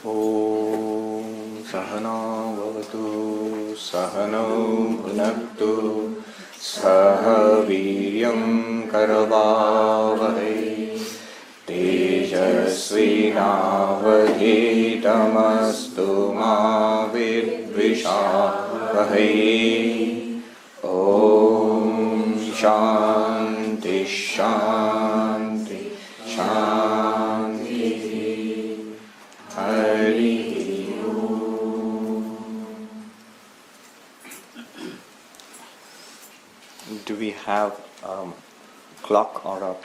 Om Sahana Bhavatu Sahano Bhunaktu Saha Viryam Karavavahai Tejasvi Navadhitamastu Ma Vidvishavahai. Om Shanti Shanti Shanti. Hari Om. Do we have clock or a?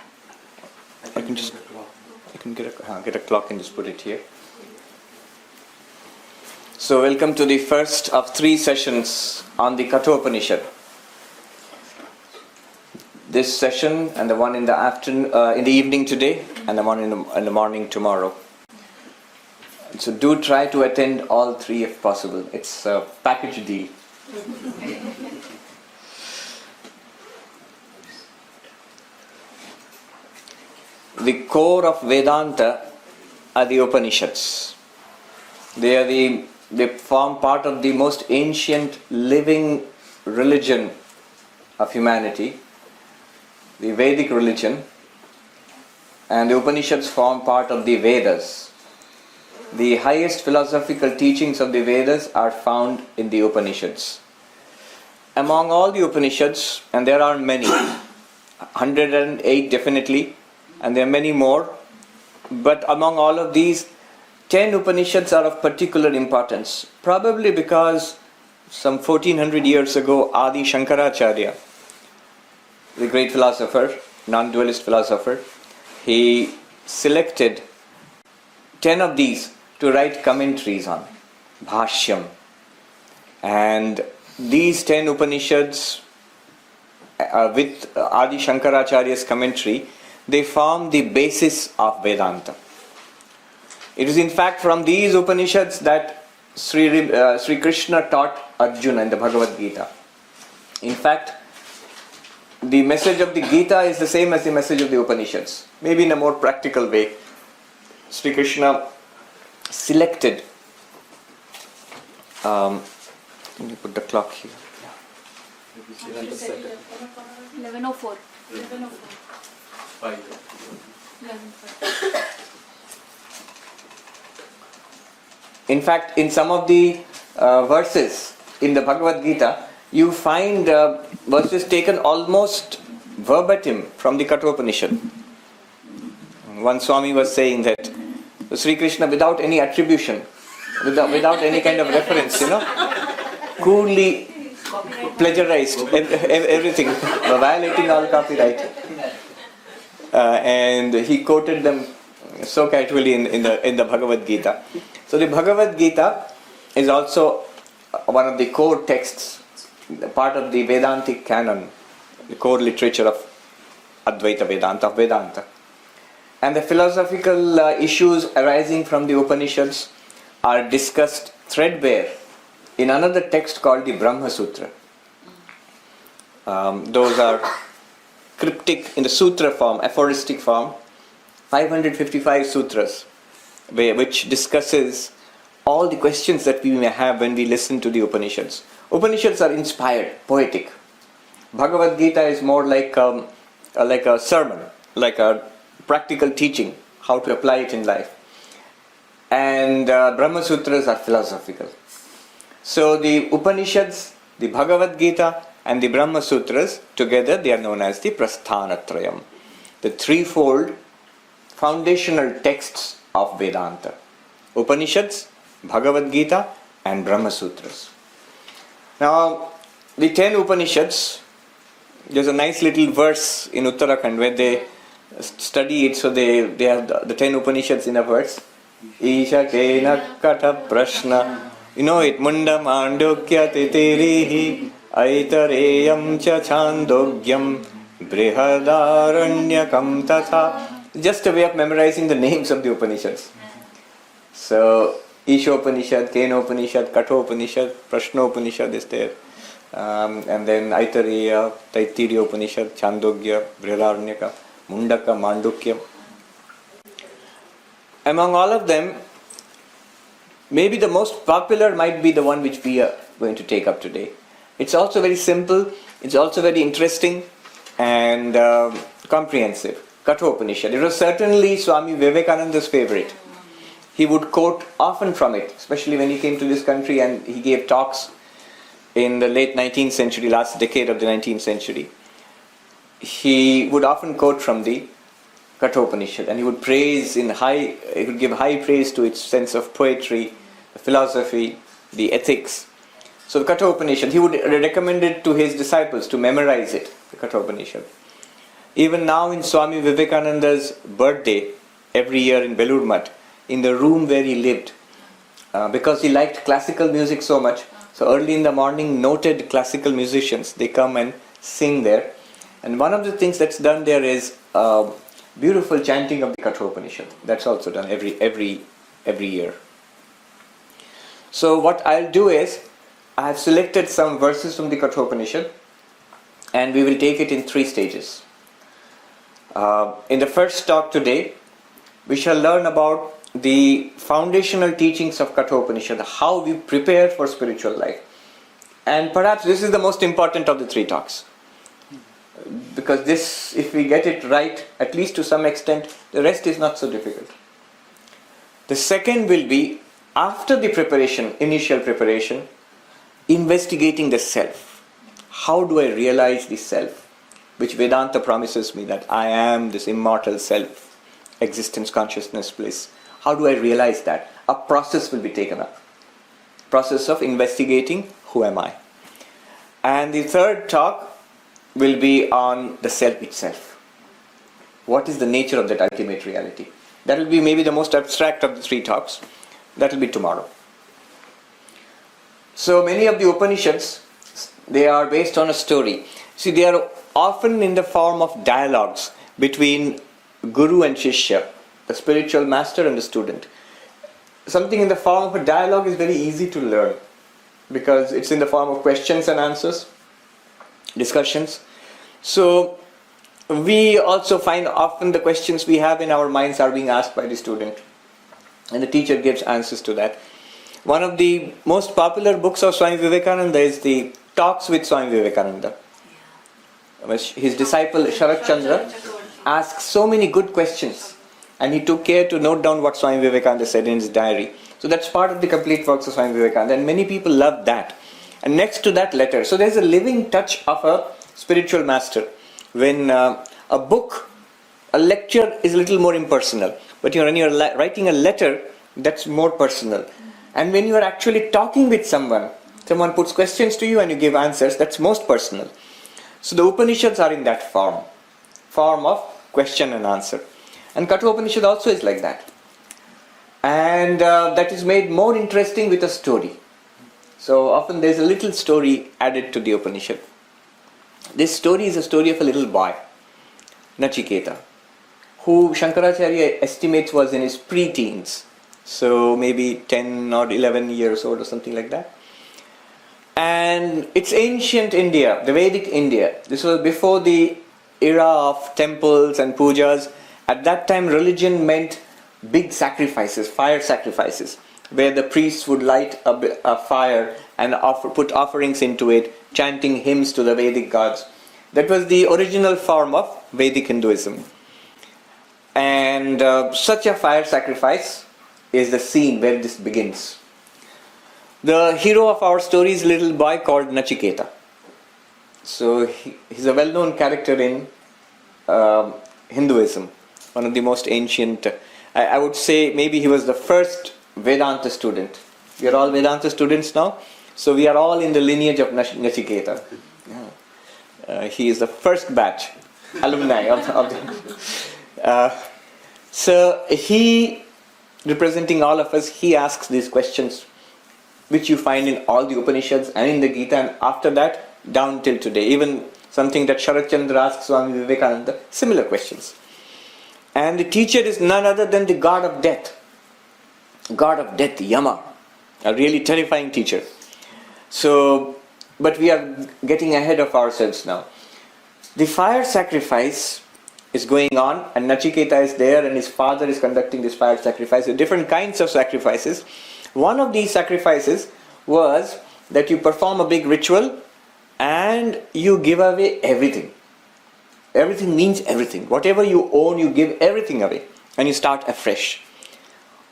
I can get a clock and just put it here. So welcome to the first of 3 sessions on the Katha Upanishad. This session and the one in the in the evening today, and the one in the morning tomorrow. So do try to attend all 3 if possible. It's a package deal. The core of Vedanta are the Upanishads. They form part of the most ancient living religion of humanity, the Vedic religion, and the Upanishads form part of the Vedas. The highest philosophical teachings of the Vedas are found in the Upanishads. Among all the Upanishads, and there are many, 108 definitely, and there are many more, but among all of these, 10 Upanishads are of particular importance, probably because some 1400 years ago, Adi Shankaracharya, the great philosopher, non-dualist philosopher, he selected 10 of these to write commentaries on, Bhashyam. And these 10 Upanishads, with Adi Shankaracharya's commentary, they form the basis of Vedanta. It is in fact from these Upanishads that Sri Krishna taught Arjuna in the Bhagavad Gita. In fact, the message of the Gita is the same as the message of the Upanishads, maybe in a more practical way. Sri Krishna selected, let me put the clock here. 11:04. 11:05. In fact, in some of the verses in the Bhagavad Gita, you find verses taken almost verbatim from the Katha Upanishad. One Swami was saying that Sri Krishna, without any attribution, without any kind of reference, coolly plagiarized everything, violating all copyright. And he quoted them so casually in the Bhagavad Gita. So the Bhagavad Gita is also one of the core texts, part of the Vedantic canon, the core literature of Advaita Vedanta, of Vedanta. And the philosophical issues arising from the Upanishads are discussed threadbare in another text called the Brahma Sutra. Those are cryptic in the sutra form, aphoristic form, 555 sutras, which discusses all the questions that we may have when we listen to the Upanishads. Upanishads are inspired, poetic. Bhagavad Gita is more like a sermon, like a practical teaching, how to apply it in life. And Brahma Sutras are philosophical. So the Upanishads, the Bhagavad Gita, and the Brahma Sutras, together they are known as the Prasthanatrayam, the threefold foundational texts of Vedanta. Upanishads, Bhagavad Gita, and Brahma Sutras. Now, the 10 Upanishads, there's a nice little verse in Uttarakhand where they study it, so they have the 10 Upanishads in a verse. Isha kena katha prashna, you know it, munda mandukya titirihi aitareyam cha chandogyam brihadaranyakam tatha. Just a way of memorizing the names of the Upanishads. So Isha Upanishad, Kena Upanishad, Katha Upanishad, Prashna Upanishad is there. And then Aitareya, Taittiriya Upanishad, Chandogya, Brihadaranyaka, Mundaka, Mandukya. Among all of them, Maybe the most popular might be the one which we are going to take up today. It's also very simple, it's also very interesting and comprehensive. Katha Upanishad. It was certainly Swami Vivekananda's favorite. He would quote often from it, especially when he came to this country and he gave talks in the late 19th century, last decade of the 19th century. He would often quote from the Katha Upanishad, and he would give high praise to its sense of poetry, the philosophy, the ethics. So the Katha Upanishad, he would recommend it to his disciples to memorize it, the Katha Upanishad. Even now in Swami Vivekananda's birthday, every year in Belur Math, in the room where he lived, because he liked classical music so much, so early in the morning, noted classical musicians, they come and sing there. And one of the things that's done there is beautiful chanting of the Katha Upanishad. That's also done every year. So what I'll do is, I have selected some verses from the Katha Upanishad, and we will take it in 3 stages. In the first talk today, we shall learn about the foundational teachings of Katha Upanishad, how we prepare for spiritual life. And perhaps this is the most important of the 3 talks. Because this, if we get it right, at least to some extent, the rest is not so difficult. The second will be, after the preparation, initial preparation, investigating the self. How do I realize the self? Which Vedanta promises me that I am this immortal self, existence, consciousness, bliss. How do I realize that? A process will be taken up. Process of investigating who am I. And the third talk will be on the self itself. What is the nature of that ultimate reality? That will be maybe the most abstract of the 3 talks. That will be tomorrow. So many of the Upanishads, they are based on a story. See, they are often in the form of dialogues between Guru and Shishya, the spiritual master and the student. Something in the form of a dialogue is very easy to learn because it's in the form of questions and answers, discussions. So we also find often the questions we have in our minds are being asked by the student, and the teacher gives answers to that. One of the most popular books of Swami Vivekananda is the Talks with Swami Vivekananda. His disciple Sharat Chandra asked so many good questions, and he took care to note down what Swami Vivekananda said in his diary. So that's part of the complete works of Swami Vivekananda, and many people love that. And next to that, letter. So there's a living touch of a spiritual master. When a lecture is a little more impersonal, but when you're writing a letter, that's more personal. And when you are actually talking with someone puts questions to you and you give answers, that's most personal. So the Upanishads are in that form of question and answer. And Katha Upanishad also is like that. And that is made more interesting with a story. So often there's a little story added to the Upanishad. This story is a story of a little boy, Nachiketa, who Shankaracharya estimates was in his pre-teens. So maybe 10 or 11 years old or something like that. And it's ancient India, the Vedic India. This was before the era of temples and pujas. At that time, religion meant big sacrifices, fire sacrifices, where the priests would light a fire and put offerings into it, chanting hymns to the Vedic gods. That was the original form of Vedic Hinduism. And such a fire sacrifice is the scene where this begins. The hero of our story is a little boy called Nachiketa. So he's a well-known character in Hinduism, one of the most ancient. I would say maybe he was the first Vedanta student. We are all Vedanta students now, so we are all in the lineage of Nachiketa. He is the first batch alumni of the. So he, representing all of us, he asks these questions, which you find in all the Upanishads and in the Gita, and after that, down till today. Even something that Sharat Chandra asks Swami Vivekananda, similar questions. And the teacher is none other than the god of death. God of death, Yama. A really terrifying teacher. So, but we are getting ahead of ourselves now. The fire sacrifice is going on, and Nachiketa is there, and his father is conducting this fire sacrifice. Different kinds of sacrifices. One of these sacrifices was that you perform a big ritual and you give away everything. Everything means everything. Whatever you own, you give everything away and you start afresh.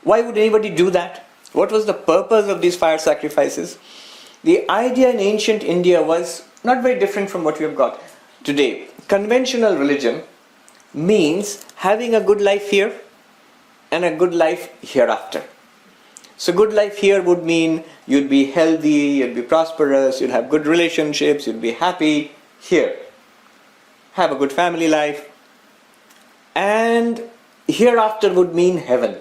Why would anybody do that? What was the purpose of these fire sacrifices? The idea in ancient India was not very different from what we have got today. Conventional religion means having a good life here and a good life hereafter. So good life here would mean you'd be healthy, you'd be prosperous, you'd have good relationships, you'd be happy here. Have a good family life. And hereafter would mean heaven.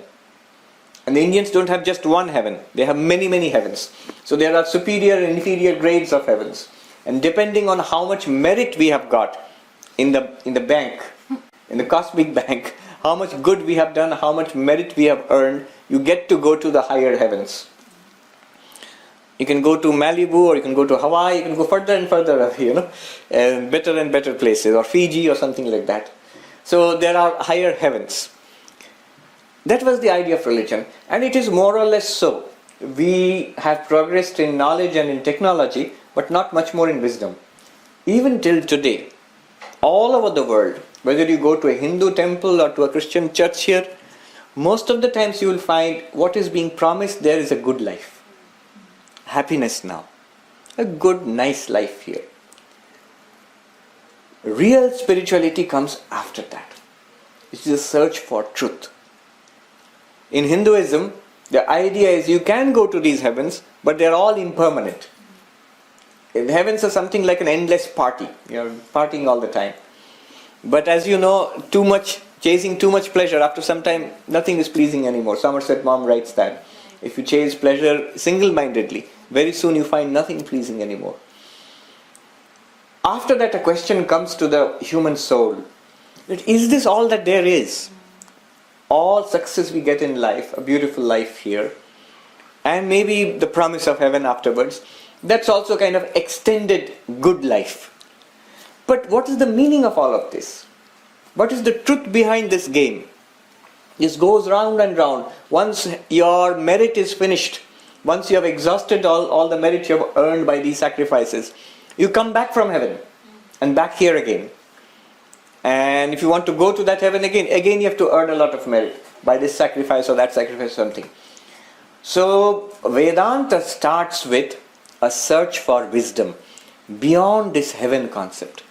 And the Indians don't have just one heaven, they have many, many heavens. So there are superior and inferior grades of heavens. And depending on how much merit we have got in the bank, in the cosmic bank, how much good we have done, how much merit we have earned, you get to go to the higher heavens. You can go to Malibu or you can go to Hawaii, you can go further and further away, and better places, or Fiji or something like that. So there are higher heavens. That was the idea of religion, and it is more or less so. We have progressed in knowledge and in technology, but not much more in wisdom. Even till today, all over the world, whether you go to a Hindu temple or to a Christian church here, most of the times you will find what is being promised there is a good life. Happiness now. A good, nice life here. Real spirituality comes after that. It is a search for truth. In Hinduism, the idea is you can go to these heavens, but they are all impermanent. In heavens are something like an endless party. You're partying all the time. But as you know, chasing too much pleasure, after some time, nothing is pleasing anymore. Somerset Maugham writes that. If you chase pleasure single-mindedly, very soon you find nothing pleasing anymore. After that, a question comes to the human soul. Is this all that there is? All success we get in life, a beautiful life here, and maybe the promise of heaven afterwards, that's also kind of extended good life. But what is the meaning of all of this? What is the truth behind this game? This goes round and round. Once your merit is finished, once you have exhausted all the merit you have earned by these sacrifices, you come back from heaven and back here again. And if you want to go to that heaven again you have to earn a lot of merit by this sacrifice or that sacrifice or something. So Vedanta starts with a search for wisdom beyond this heaven concept.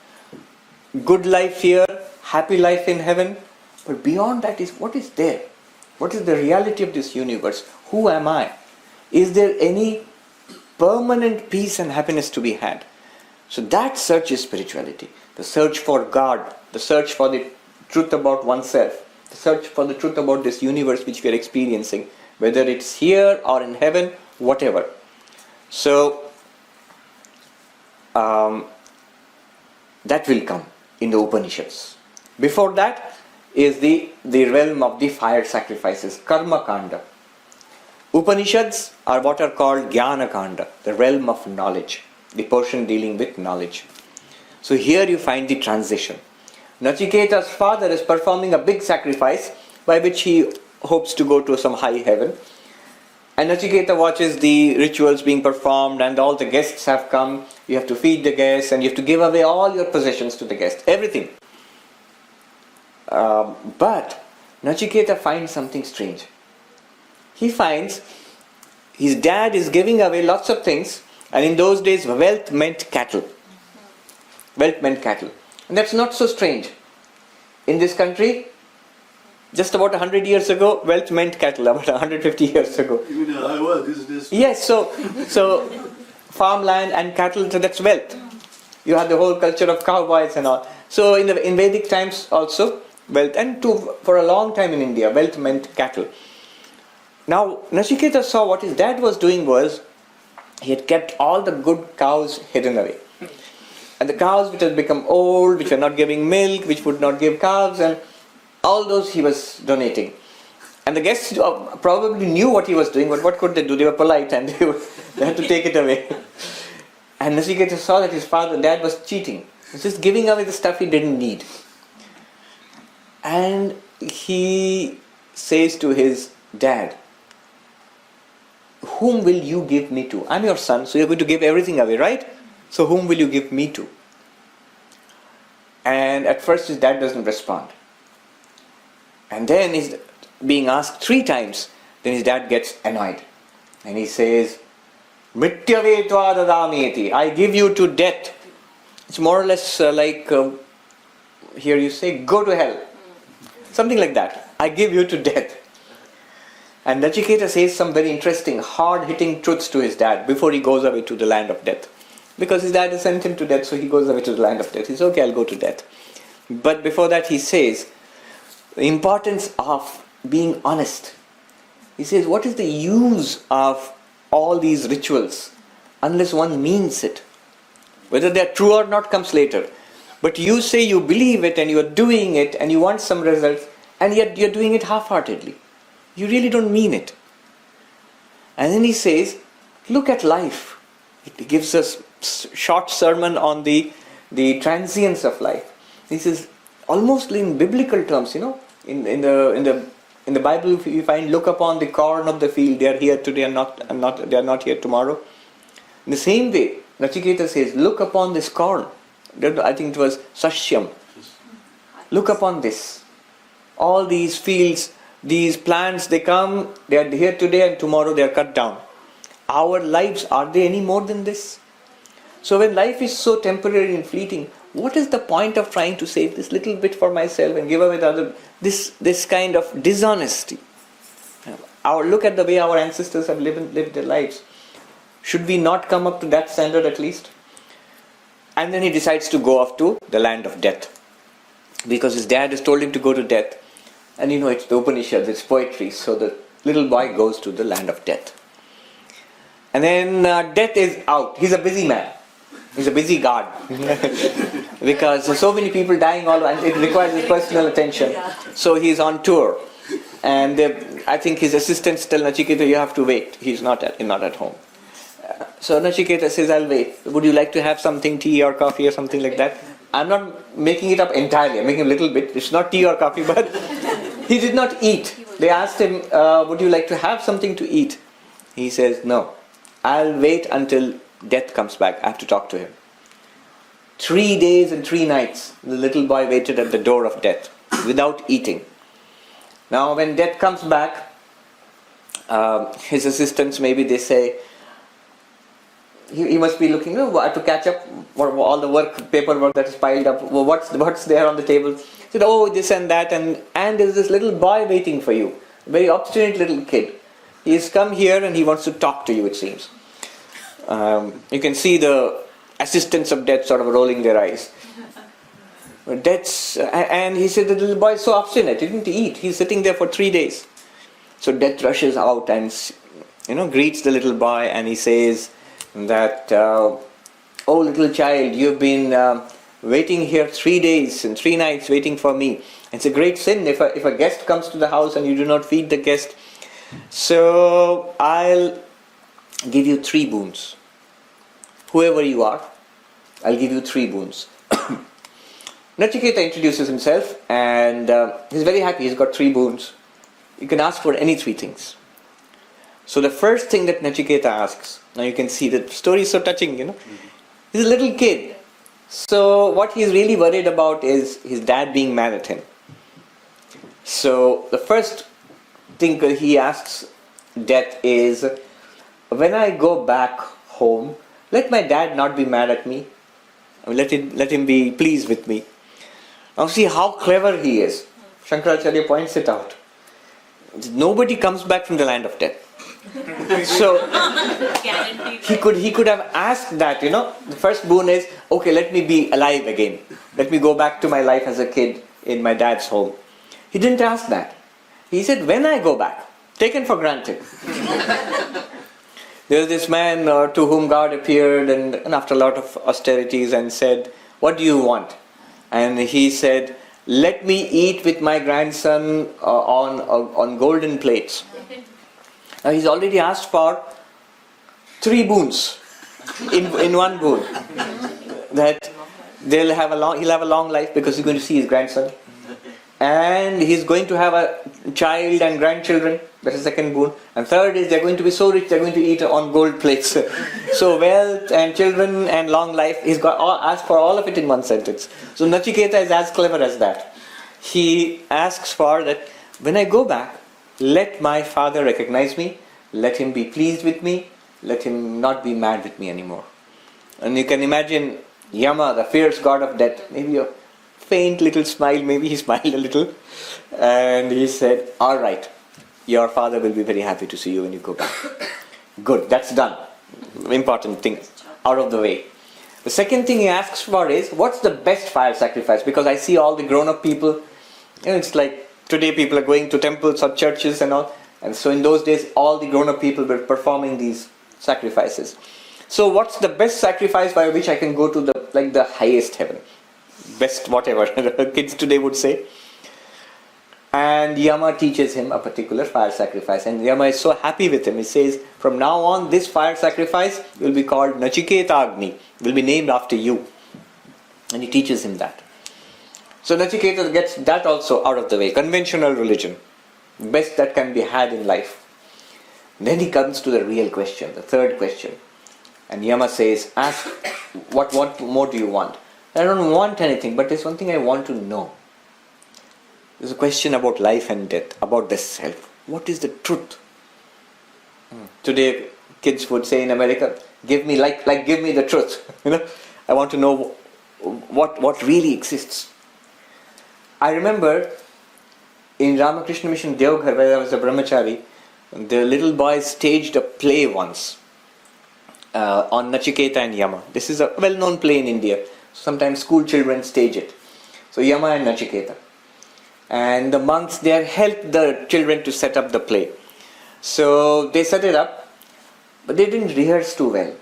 Good life here, happy life in heaven, but beyond that is what is there? What is the reality of this universe? Who am I? Is there any permanent peace and happiness to be had? So that search is spirituality. The search for God, the search for the truth about oneself, the search for the truth about this universe which we are experiencing, whether it's here or in heaven, whatever. So that will come in the Upanishads. Before that is the realm of the fire sacrifices, Karma Kanda. Upanishads are what are called Jnana Kanda, the realm of knowledge, the portion dealing with knowledge. So here you find the transition. Nachiketa's father is performing a big sacrifice by which he hopes to go to some high heaven. And Nachiketa watches the rituals being performed and all the guests have come. You have to feed the guests and you have to give away all your possessions to the guests, everything. But Nachiketa finds something strange. He finds his dad is giving away lots of things, and in those days wealth meant cattle. Wealth meant cattle. And that's not so strange. In this country, just about 100 years ago, wealth meant cattle, about 150 years ago. Even in Iowa, this. Yes, so farmland and cattle, so that's wealth. You have the whole culture of cowboys and all. So in Vedic times also, wealth, and for a long time in India, wealth meant cattle. Now, Nachiketa saw what his dad was doing was, he had kept all the good cows hidden away. And the cows which had become old, which were not giving milk, which would not give calves, and all those he was donating. And the guests probably knew what he was doing, but what could they do? They were polite and they had to take it away. And Nachiketa saw that his dad was cheating. He was just giving away the stuff he didn't need. And he says to his dad, whom will you give me to? I'm your son, so you're going to give everything away, right? So whom will you give me to? And at first his dad doesn't respond. And then he's being asked 3 times. Then his dad gets annoyed. And he says, Mrityave tva dadameti, I give you to death. It's more or less like, here you say, go to hell. Something like that. I give you to death. And Nachiketa says some very interesting, hard-hitting truths to his dad before he goes away to the land of death. Because his dad has sent him to death, so he goes away to the land of death. He says, okay, I'll go to death. But before that he says, the importance of being honest. He says, what is the use of all these rituals unless one means it? Whether they are true or not comes later. But you say you believe it and you are doing it and you want some results, and yet you are doing it half-heartedly. You really don't mean it. And then he says, look at life. He gives us a short sermon on the transience of life. He says, almost in biblical terms, in the Bible you find, look upon the corn of the field, they are here today and they are not here tomorrow. In the same way, Nachiketa says, look upon this corn. I think it was Sashyam. Look upon this. All these fields, these plants, they come, they are here today and tomorrow they are cut down. Our lives, are they any more than this? So when life is so temporary and fleeting, what is the point of trying to save this little bit for myself and give away the other? This kind of dishonesty. Look at the way our ancestors have lived their lives. Should we not come up to that standard at least? And then he decides to go off to the land of death. Because his dad has told him to go to death. And it's the Upanishads, it's poetry. So the little boy goes to the land of death. And then death is out. He's a busy man. He's a busy guard. Because there's so many people dying all over, and it requires his personal attention. So he's on tour. And I think his assistants tell Nachiketa, you have to wait. He's not at home. So Nachiketa says, I'll wait. Would you like to have something, tea or coffee or something like that? I'm not making it up entirely. I'm making a little bit. It's not tea or coffee, but he did not eat. They asked him, would you like to have something to eat? He says, no. I'll wait until death comes back. I have to talk to him. 3 days and 3 nights, the little boy waited at the door of death without eating. Now when death comes back, his assistants, maybe they say, he must be looking, I have to catch up all the paperwork that is piled up. What's there on the table? He said, oh, this and that, and there's this little boy waiting for you. A very obstinate little kid. He's come here and he wants to talk to you, it seems. You can see the assistants of death sort of rolling their eyes. And he said the little boy is so obstinate, he didn't eat. He's sitting there for 3 days. So death rushes out and greets the little boy, and he says that, oh little child, you've been waiting here 3 days and 3 nights waiting for me. It's a great sin if a guest comes to the house and you do not feed the guest. So I'll give you 3 boons. Whoever you are, I'll give you 3 boons. Nachiketa introduces himself, and he's very happy. He's got 3 boons. You can ask for any 3 things. So the first thing that Nachiketa asks, now you can see the story is so touching, He's a little kid. So what he's really worried about is his dad being mad at him. So the first thing he asks death is, when I go back home, let my dad not be mad at me. Let him be pleased with me. Now see how clever he is. Shankaracharya points it out. Nobody comes back from the land of death. So he could have asked that, The first boon is, okay, let me be alive again. Let me go back to my life as a kid in my dad's home. He didn't ask that. He said, when I go back, taken for granted. There was this man to whom God appeared and after a lot of austerities and said, what do you want? And he said, let me eat with my grandson on golden plates. Now he's already asked for 3 boons in one boon. That he'll have a long life because he's going to see his grandson. And he's going to have child and grandchildren. That's the second boon. And third is they're going to be so rich they're going to eat on gold plates. So wealth and children and long life, he's got asked for all of it in one sentence. So Nachiketa is as clever as that. He asks for that when I go back, let my father recognize me, let him be pleased with me, let him not be mad with me anymore. And you can imagine Yama, the fierce god of death, maybe a faint little smile, maybe he smiled a little, and he said, all right, your father will be very happy to see you when you go back. Good, that's done. Important thing out of the way. The second thing he asks for is, what's the best fire sacrifice? Because I see all the grown-up people, it's like today people are going to temples or churches and all, and so in those days all the grown-up people were performing these sacrifices. So what's the best sacrifice by which I can go to the highest heaven? Best whatever kids today would say. And Yama teaches him a particular fire sacrifice, and Yama is so happy with him. He says, from now on this fire sacrifice will be called Nachiketa Agni, will be named after you. And he teaches him that. So Nachiketa gets that also out of the way. Conventional religion, best that can be had in life. Then he comes to the real question, the third question. And Yama says, ask, what more do you want? I don't want anything, but there's one thing I want to know. There's a question about life and death, about the self. What is the truth? Today, kids would say in America, give me give me the truth. I want to know what really exists. I remember in Ramakrishna Mission Devghar, where I was a brahmachari, the little boys staged a play once on Nachiketa and Yama. This is a well-known play in India. Sometimes school children stage it. So Yama and Nachiketa. And the monks there helped the children to set up the play. So they set it up, but they didn't rehearse too well.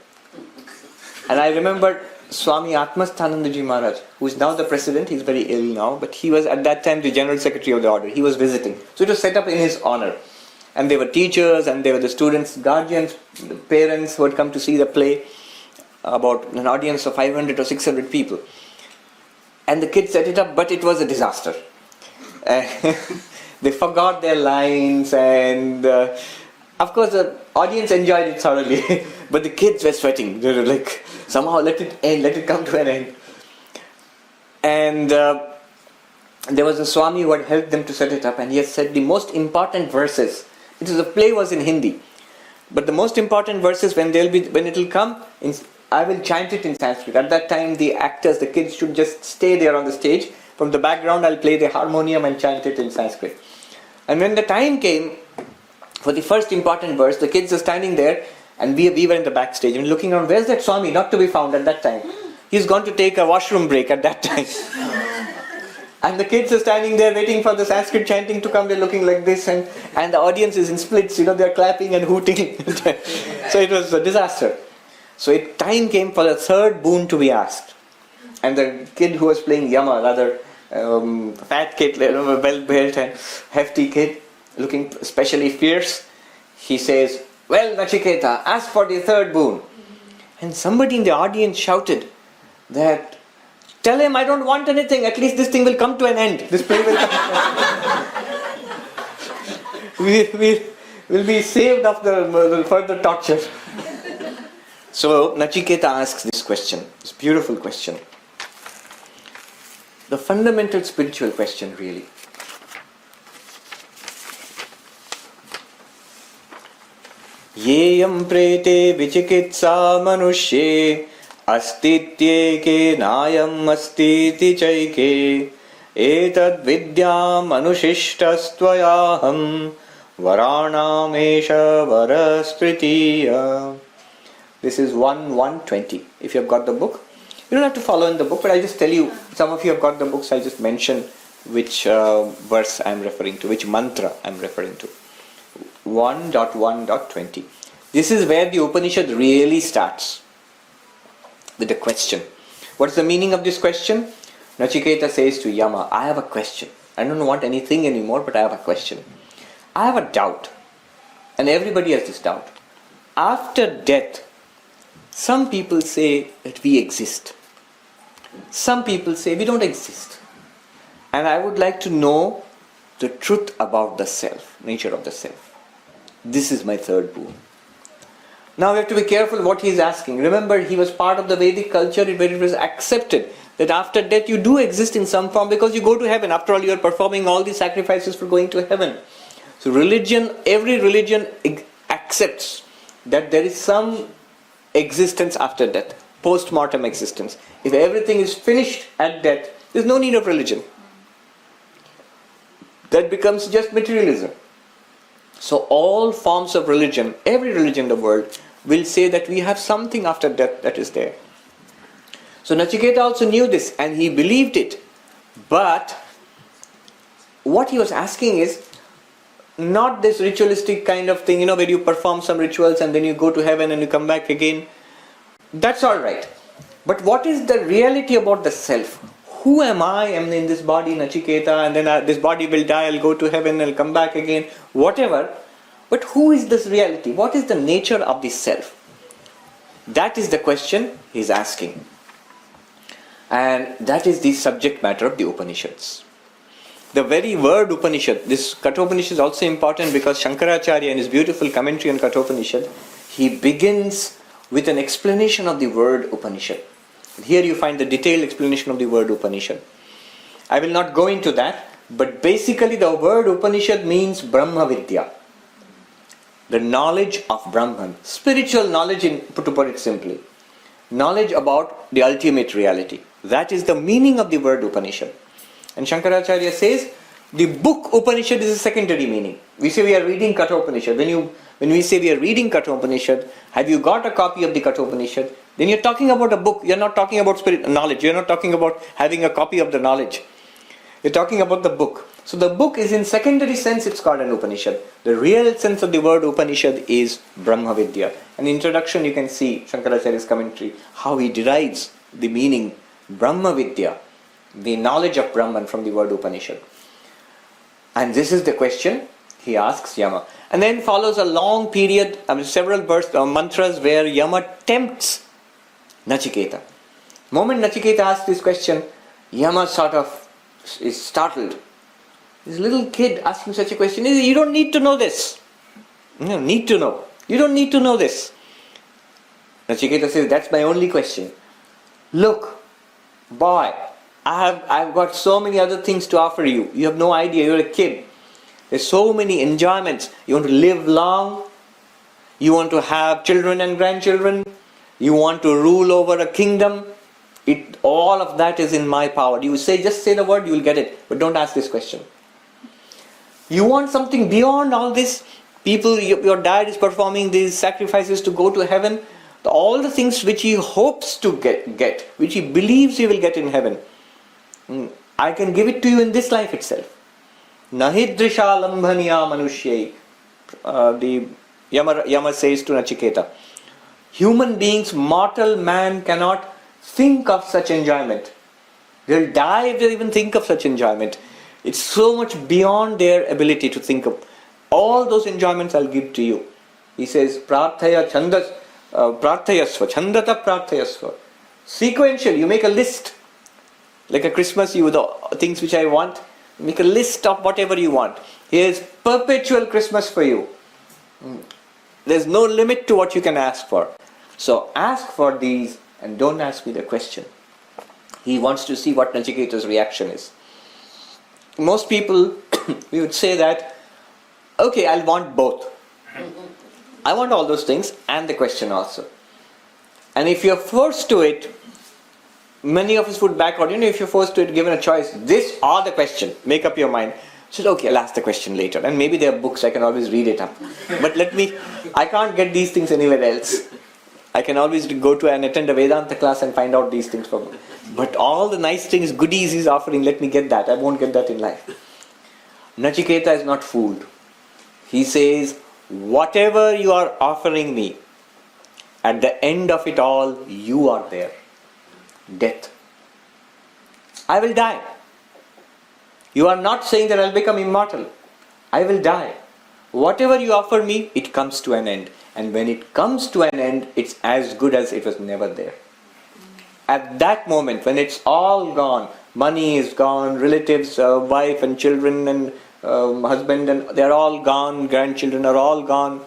And I remember Swami Atmasthanandaji Maharaj, who is now the president, he's very ill now, but he was at that time the general secretary of the order. He was visiting. So it was set up in his honor. And there were teachers and there were the students, guardians, the parents who had come to see the play, about an audience of 500 or 600 people. And the kids set it up, but it was a disaster. They forgot their lines, and of course the audience enjoyed it thoroughly, but the kids were sweating. They were like, somehow let it end, let it come to an end. And there was a Swami who had helped them to set it up, and he had said the most important verses. The play was in Hindi, but the most important verses when it will come, I will chant it in Sanskrit. At that time, the actors, the kids should just stay there on the stage. From the background, I'll play the harmonium and chant it in Sanskrit. And when the time came for the first important verse, the kids are standing there, and we were in the backstage and looking around. Where's that Swami? Not to be found at that time. He's gone to take a washroom break at that time. And the kids are standing there waiting for the Sanskrit chanting to come. They're looking like this, and the audience is in splits. They're clapping and hooting. So it was a disaster. So time came for the third boon to be asked. And the kid who was playing Yama, rather fat kid, well-built and hefty kid, looking especially fierce, he says, well, Nachiketa, ask for the third boon. And somebody in the audience shouted that, tell him I don't want anything, at least this thing will come to an end. This play will come. We'll be saved of the further torture. So Nachiketa asks this question, this beautiful question. The fundamental spiritual question, really. Yeyam prete vichikitsa manushye astityeke nayam astiti chaike etad vidyam anushishtastvayaham varanam esha varaspritiya. This is 1:120. If you have got the book, you don't have to follow in the book, but I'll just tell you, some of you have got the books, I'll just mention which verse I'm referring to, which mantra I'm referring to. 1:1.20. This is where the Upanishad really starts, with a question. What's the meaning of this question? Nachiketa says to Yama, I have a question. I don't want anything anymore, but I have a question. I have a doubt, and everybody has this doubt. After death, some people say that we exist. Some people say we don't exist. And I would like to know the truth about the self, nature of the self. This is my third boon. Now we have to be careful what he is asking. Remember, he was part of the Vedic culture where it was accepted that after death you do exist in some form because you go to heaven. After all, you are performing all these sacrifices for going to heaven. So every religion accepts that there is some existence after death, post-mortem existence. If everything is finished at death, there is no need of religion. That becomes just materialism. So all forms of religion, every religion in the world, will say that we have something after death that is there. So Nachiketa also knew this and he believed it. But what he was asking is not this ritualistic kind of thing, where you perform some rituals and then you go to heaven and you come back again. That's all right. But what is the reality about the self? Who am I? I'm in this body, Nachiketa, and then this body will die, I'll go to heaven, I'll come back again, whatever. But who is this reality? What is the nature of the self? That is the question he's asking. And that is the subject matter of the Upanishads. The very word Upanishad, this Katha Upanishad is also important because Shankaracharya in his beautiful commentary on Katha Upanishad, he begins with an explanation of the word Upanishad. Here you find the detailed explanation of the word Upanishad. I will not go into that, but basically the word Upanishad means Brahma Vidya. The knowledge of Brahman. Spiritual knowledge, to put it simply. Knowledge about the ultimate reality. That is the meaning of the word Upanishad. And Shankaracharya says, the book Upanishad is a secondary meaning. We say we are reading Katha Upanishad. When we say we are reading Katha Upanishad, have you got a copy of the Katha Upanishad? Then you're talking about a book. You're not talking about knowledge. You're not talking about having a copy of the knowledge. You're talking about the book. So the book is in secondary sense, it's called an Upanishad. The real sense of the word Upanishad is Brahma Vidya. In the introduction you can see Shankaracharya's commentary, how he derives the meaning Brahma Vidya, the knowledge of Brahman from the word Upanishad. And this is the question he asks Yama. And then follows a long period, several mantras where Yama tempts Nachiketa. The moment Nachiketa asks this question, Yama sort of is startled. This little kid asking such a question, you don't need to know this. You don't need to know. You don't need to know this. Nachiketa says, that's my only question. Look, boy, I've got so many other things to offer you. You have no idea, you're a kid. There's so many enjoyments. You want to live long. You want to have children and grandchildren. You want to rule over a kingdom. All of that is in my power. Just say the word, you will get it. But don't ask this question. You want something beyond all this? People, your dad is performing these sacrifices to go to heaven. All the things which he hopes to get, which he believes he will get in heaven, I can give it to you in this life itself. Nahidrisha lambhaniya manushyai. The Yama says to Nachiketa, human beings, mortal man cannot think of such enjoyment. They'll die if they even think of such enjoyment. It's so much beyond their ability to think of. All those enjoyments I'll give to you. He says, prarthayasva, chandata prarthayasva. Sequential, you make a list. Like a Christmas, the things which I want, make a list of whatever you want. Here's perpetual Christmas for you. There's no limit to what you can ask for. So ask for these and don't ask me the question. He wants to see what Nachiketa's reaction is. Most people, we would say that, okay, I'll want both. I want all those things and the question also. And if you're forced to it, many of us would back out. If you're forced to it, given a choice, this or the question, make up your mind. So, okay, I'll ask the question later. And maybe there are books, I can always read it up. But I can't get these things anywhere else. I can always go to and attend a Vedanta class and find out these things from. But all the nice things, goodies he's offering, let me get that. I won't get that in life. Nachiketa is not fooled. He says, whatever you are offering me, at the end of it all, you are there. Death. I will die. You are not saying that I'll become immortal. I will die. Whatever you offer me, it comes to an end. And when it comes to an end, it's as good as it was never there. At that moment, when it's all gone, money is gone, relatives, wife and children and husband, and they're all gone, grandchildren are all gone.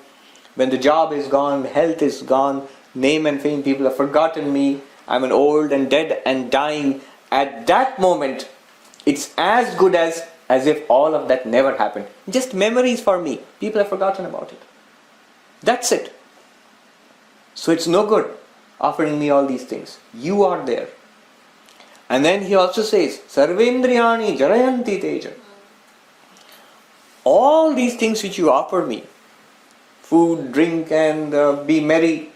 When the job is gone, health is gone, name and fame, people have forgotten me, I'm an old and dead and dying. At that moment, it's as good as if all of that never happened. Just memories for me. People have forgotten about it. That's it. So it's no good offering me all these things. You are there. And then he also says, Sarvendriyani jarayanti teja. All these things which you offer me, food, drink, and be merry,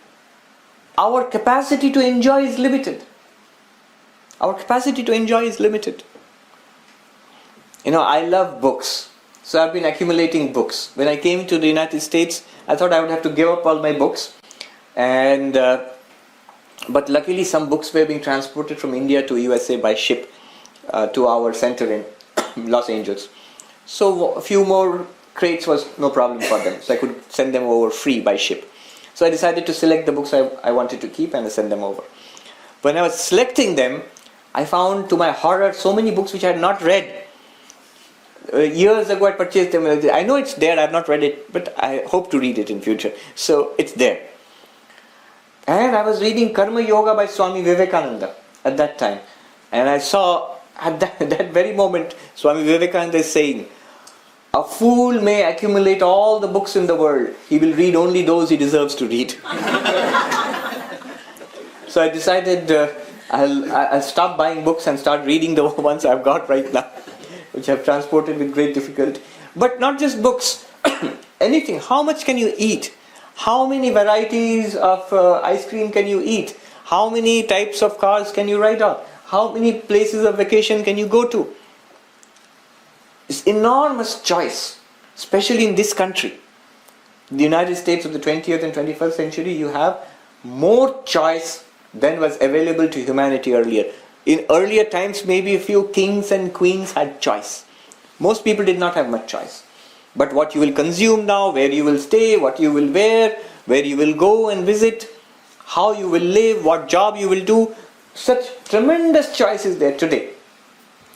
our capacity to enjoy is limited. Our capacity to enjoy is limited. I love books. So I've been accumulating books. When I came to the United States, I thought I would have to give up all my books. But luckily some books were being transported from India to USA by ship to our center in Los Angeles. So a few more crates was no problem for them. So I could send them over free by ship. So I decided to select the books I wanted to keep and send them over. When I was selecting them, I found to my horror so many books which I had not read. Years ago I purchased them. I know it's there, I have not read it, but I hope to read it in future. So it's there. And I was reading Karma Yoga by Swami Vivekananda at that time. And I saw at that very moment, Swami Vivekananda is saying, a fool may accumulate all the books in the world. He will read only those he deserves to read. So I decided I'll stop buying books and start reading the ones I've got right now, which I've transported with great difficulty. But not just books, anything. How much can you eat? How many varieties of ice cream can you eat? How many types of cars can you ride on? How many places of vacation can you go to? It's enormous choice, especially in this country. The United States of the 20th and 21st century, you have more choice than was available to humanity earlier. In earlier times, maybe a few kings and queens had choice. Most people did not have much choice. But what you will consume now, where you will stay, what you will wear, where you will go and visit, how you will live, what job you will do, such tremendous choice is there today,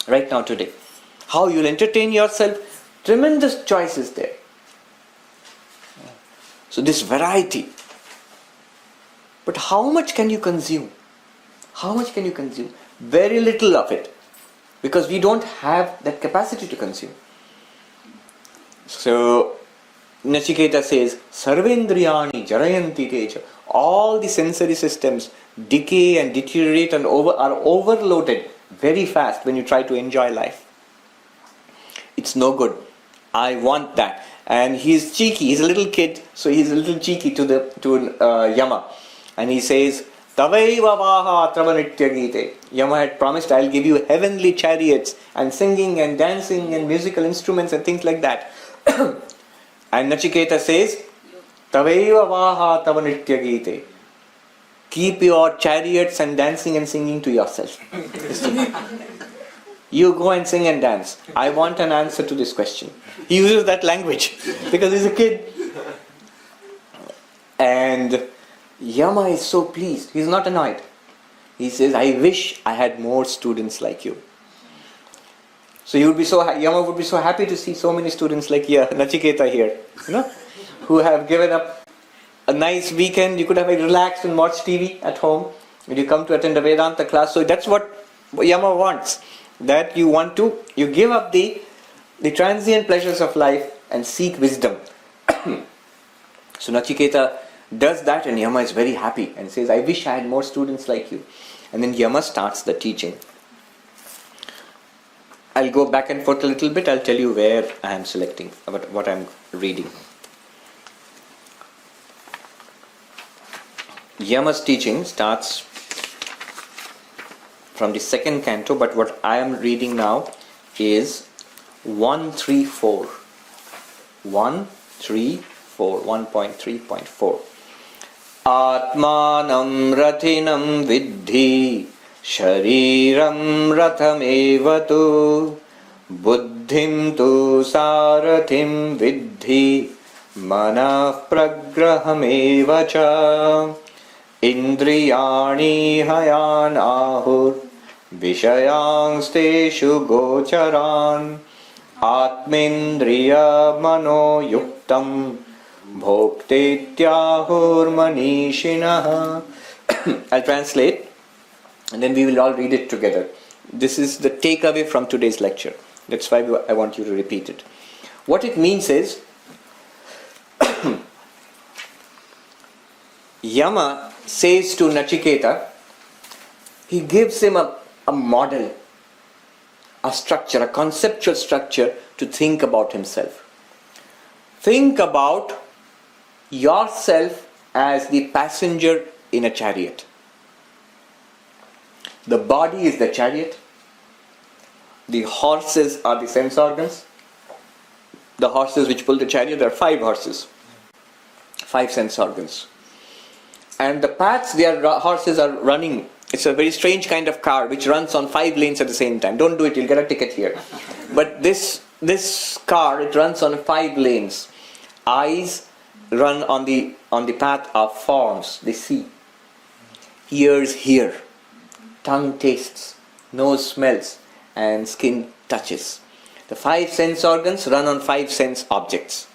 right now today. How you will entertain yourself, tremendous choice is there. So this variety. But how much can you consume? How much can you consume? Very little of it. Because we don't have that capacity to consume. So Nachiketa says, Sarvendriyani jarayanti teja. All the sensory systems decay and deteriorate and are overloaded very fast when you try to enjoy life. It's no good. I want that. And he's cheeky. He's a little kid, so he's a little cheeky to Yama. And he says, Tavaiva vaha travanitya. Yama had promised, I'll give you heavenly chariots and singing and dancing and musical instruments and things like that. And Nachiketa says, Tavaiva vaha travanitya. Keep your chariots and dancing and singing to yourself. You go and sing and dance. I want an answer to this question. He uses that language because he's a kid. And Yama is so pleased. He's not annoyed. He says, I wish I had more students like you. So Yama would be so happy to see so many students like Nachiketa here, who have given up a nice weekend. You could have relaxed and watch TV at home when you come to attend a Vedanta class. So that's what Yama wants. That you give up the transient pleasures of life and seek wisdom. So Nachiketa does that and Yama is very happy and says, I wish I had more students like you. And then Yama starts the teaching. I'll go back and forth a little bit. I'll tell you where I am selecting, what I'm reading. Yama's teaching starts from the second canto, but what I am reading now is 1.3.4. 1.3.4. Atmanam rathinam viddhi shariram rathamevatu buddhim tu sarathim viddhi manah pragrahamevacha indriyani hayan ahur vishayangsteshu gocharan Atmendriya mano yuktam bhoktetyahurmanishinaha. I'll translate and then we will all read it together. This is the takeaway from today's lecture. That's why I want you to repeat it. What it means is, Yama says to Nachiketa, he gives him a model, a structure, a conceptual structure to think about himself. Think about yourself as the passenger in a chariot. The body is the chariot. The horses are the sense organs. The horses which pull the chariot, there are 5 horses. 5 sense organs. And the paths horses are running. It's a very strange kind of car which runs on 5 lanes at the same time. Don't do it, you'll get a ticket here. But this car, it runs on 5 lanes. Eyes run on the path of forms, they see. Ears hear. Tongue tastes. Nose smells. And skin touches. The 5 sense organs run on 5 sense objects.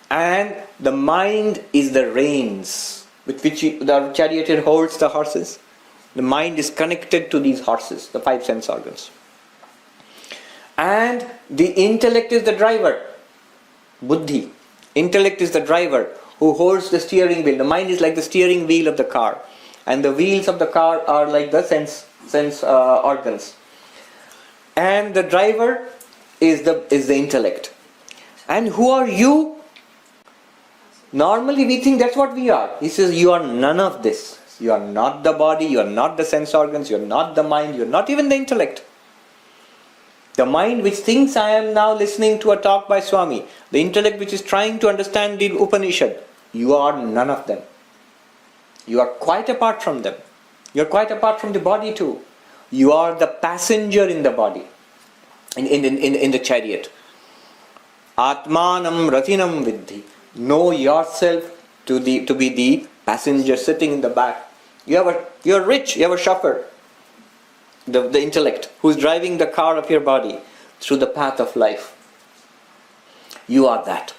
And the mind is the reins with which the charioteer holds the horses. The mind is connected to these horses, the 5 sense organs. And the intellect is the driver, buddhi. Intellect is the driver who holds the steering wheel. The mind is like the steering wheel of the car. And the wheels of the car are like the sense organs. And the driver is the intellect. And who are you? Normally we think that's what we are. He says you are none of this. You are not the body, you are not the sense organs, you are not the mind, you are not even the intellect. The mind which thinks I am now listening to a talk by Swami, the intellect which is trying to understand the Upanishad, you are none of them. You are quite apart from them. You are quite apart from the body too. You are the passenger in the body, in the chariot. Atmanam rathinam vidhi. Know yourself to be the passenger sitting in the back. You're rich, you have a chauffeur, the intellect, who's driving the car of your body through the path of life. You are that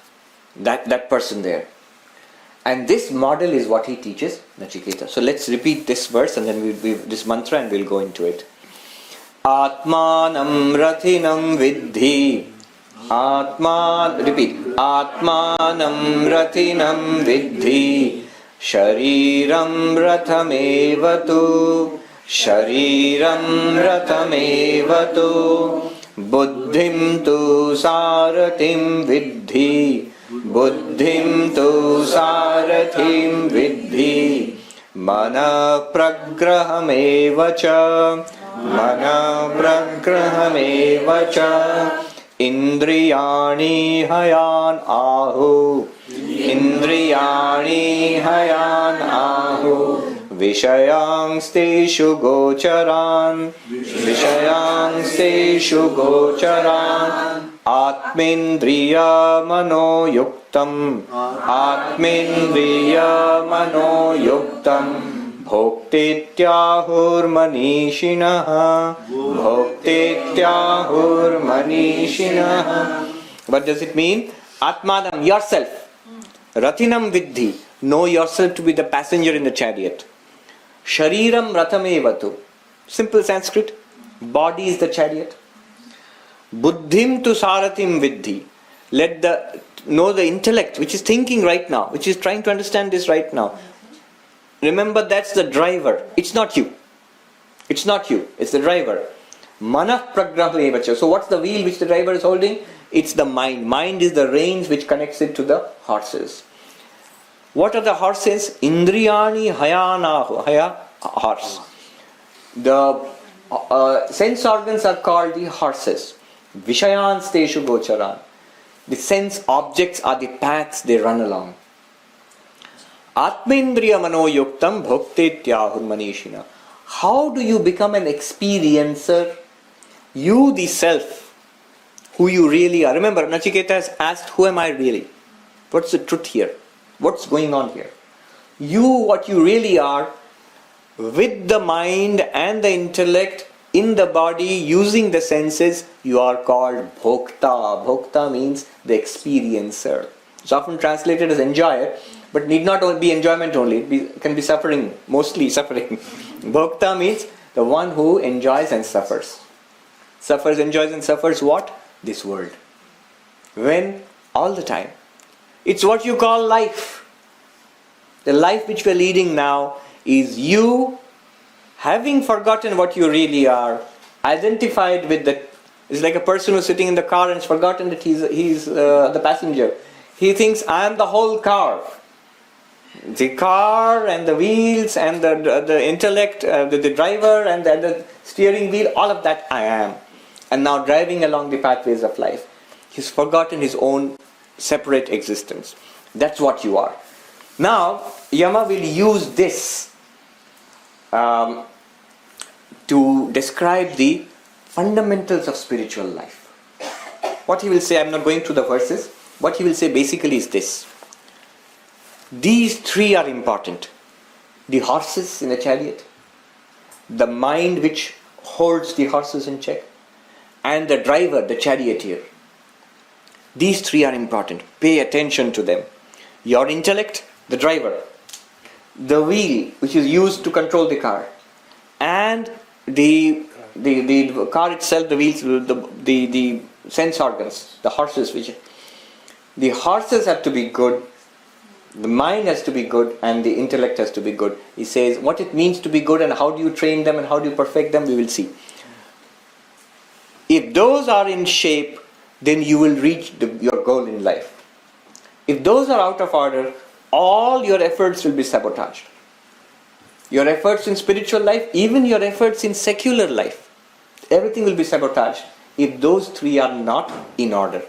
person there. And this model is what he teaches Nachiketa. So let's repeat this verse and then this mantra and we'll go into it. Atmanam rathinam vidhi. Repeat. Atmanam rathinam vidhi. Shariram rathamevatu. Shariram rathamevatu. Buddhim tu sarathim vidhi. Buddhim tu sarathim vidhi. Mana pragrahamevacha. Mana pragrahamevacha. Indriyani hayan ahu. Indriyani hayan ahu. Vishayangsteshu gocharan. Vishayangsteshu gocharan. Atmendriya mano yuktam. Atmendriya mano yuktam. Bhoktetyahur manishinaha. Bhoktetyahur manishinaha. What does it mean? Atmanam, yourself. Rathinam vidhi. Know yourself to be the passenger in the chariot. Shariram rathamevatu. Simple Sanskrit. Body is the chariot. Buddhim tu sarathim vidhi. Know the intellect which is thinking right now, which is trying to understand this right now. Remember, that's the driver. It's not you. It's not you. It's the driver. Manah pragrahamevacha. So what's the wheel which the driver is holding? It's the mind. Mind is the reins which connects it to the horses. What are the horses? Indriyani hayanahu. Haya, horse. The sense organs are called the horses. Vishayansteshu gocharan. The sense objects are the paths they run along. Atmendriya mano yuktam bhoktetyahur manishina. How do you become an experiencer? You, the self, who you really are. Remember, Nachiketa has asked, who am I really? What's the truth here? What's going on here? You, what you really are, with the mind and the intellect in the body, using the senses, you are called bhokta. Bhokta means the experiencer. It's often translated as enjoyer, but need not be enjoyment only. It can be suffering, mostly suffering. Bhokta means the one who enjoys and suffers. Suffers, enjoys and suffers what? This world. When? All the time. It's what you call life. The life which we are leading now is you having forgotten what you really are, identified with the... It's like a person who's sitting in the car and has forgotten that he's the passenger. He thinks, I am the whole car. The car and the wheels and the intellect, the driver and the steering wheel, all of that I am. And now driving along the pathways of life. He's forgotten his own separate existence. That's what you are. Now, Yama will use this to describe the fundamentals of spiritual life. What he will say, I'm not going through the verses, what he will say basically is this. These three are important. The horses in a chariot, the mind which holds the horses in check, and the driver, the charioteer. These three are important. Pay attention to them. Your intellect, the driver, the wheel which is used to control the car, and the car itself, the wheels, the sense organs, the horses. The horses have to be good, the mind has to be good, and the intellect has to be good. He says what it means to be good and how do you train them and how do you perfect them, we will see. If those are in shape, then you will reach your goal in life. If those are out of order, all your efforts will be sabotaged. Your efforts in spiritual life, even your efforts in secular life, everything will be sabotaged if those three are not in order.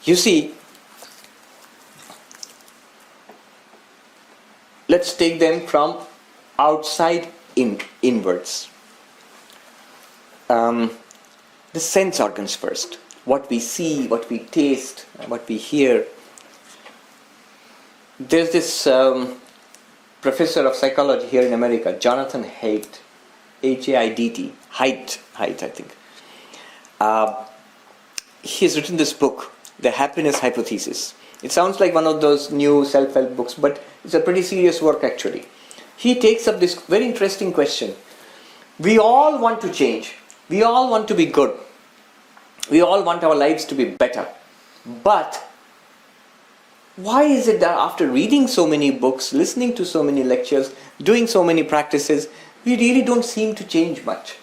You see, let's take them from outside inwards. The sense organs first. What we see, what we taste, what we hear. There's this professor of psychology here in America, Jonathan Haidt, H-A-I-D-T, Haidt, I think. He's written this book, The Happiness Hypothesis. It sounds like one of those new self-help books, but it's a pretty serious work actually. He takes up this very interesting question. We all want to change. We all want to be good. We all want our lives to be better. But why is it that after reading so many books, listening to so many lectures, doing so many practices, we really don't seem to change much?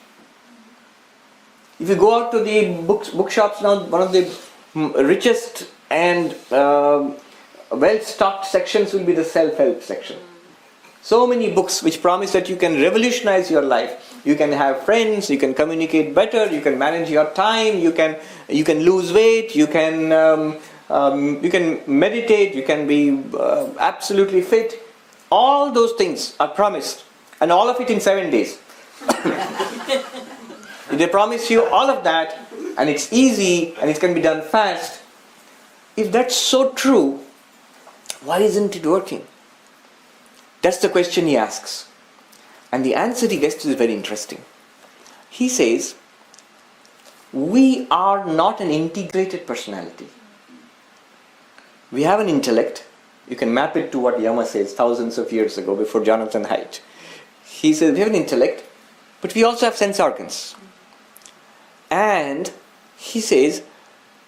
If you go out to the bookshops now, one of the richest and well-stocked sections will be the self-help section. So many books which promise that you can revolutionize your life. You can have friends, you can communicate better, you can manage your time, you can lose weight, you can meditate, you can be absolutely fit. All those things are promised, and all of it in 7 days. They promise you all of that, and it's easy, and it can be done fast. If that's so true, why isn't it working? That's the question he asks. And the answer he gets to is very interesting. He says, we are not an integrated personality. We have an intellect. You can map it to what Yama says thousands of years ago before Jonathan Haidt. He says we have an intellect, but we also have sense organs. And he says,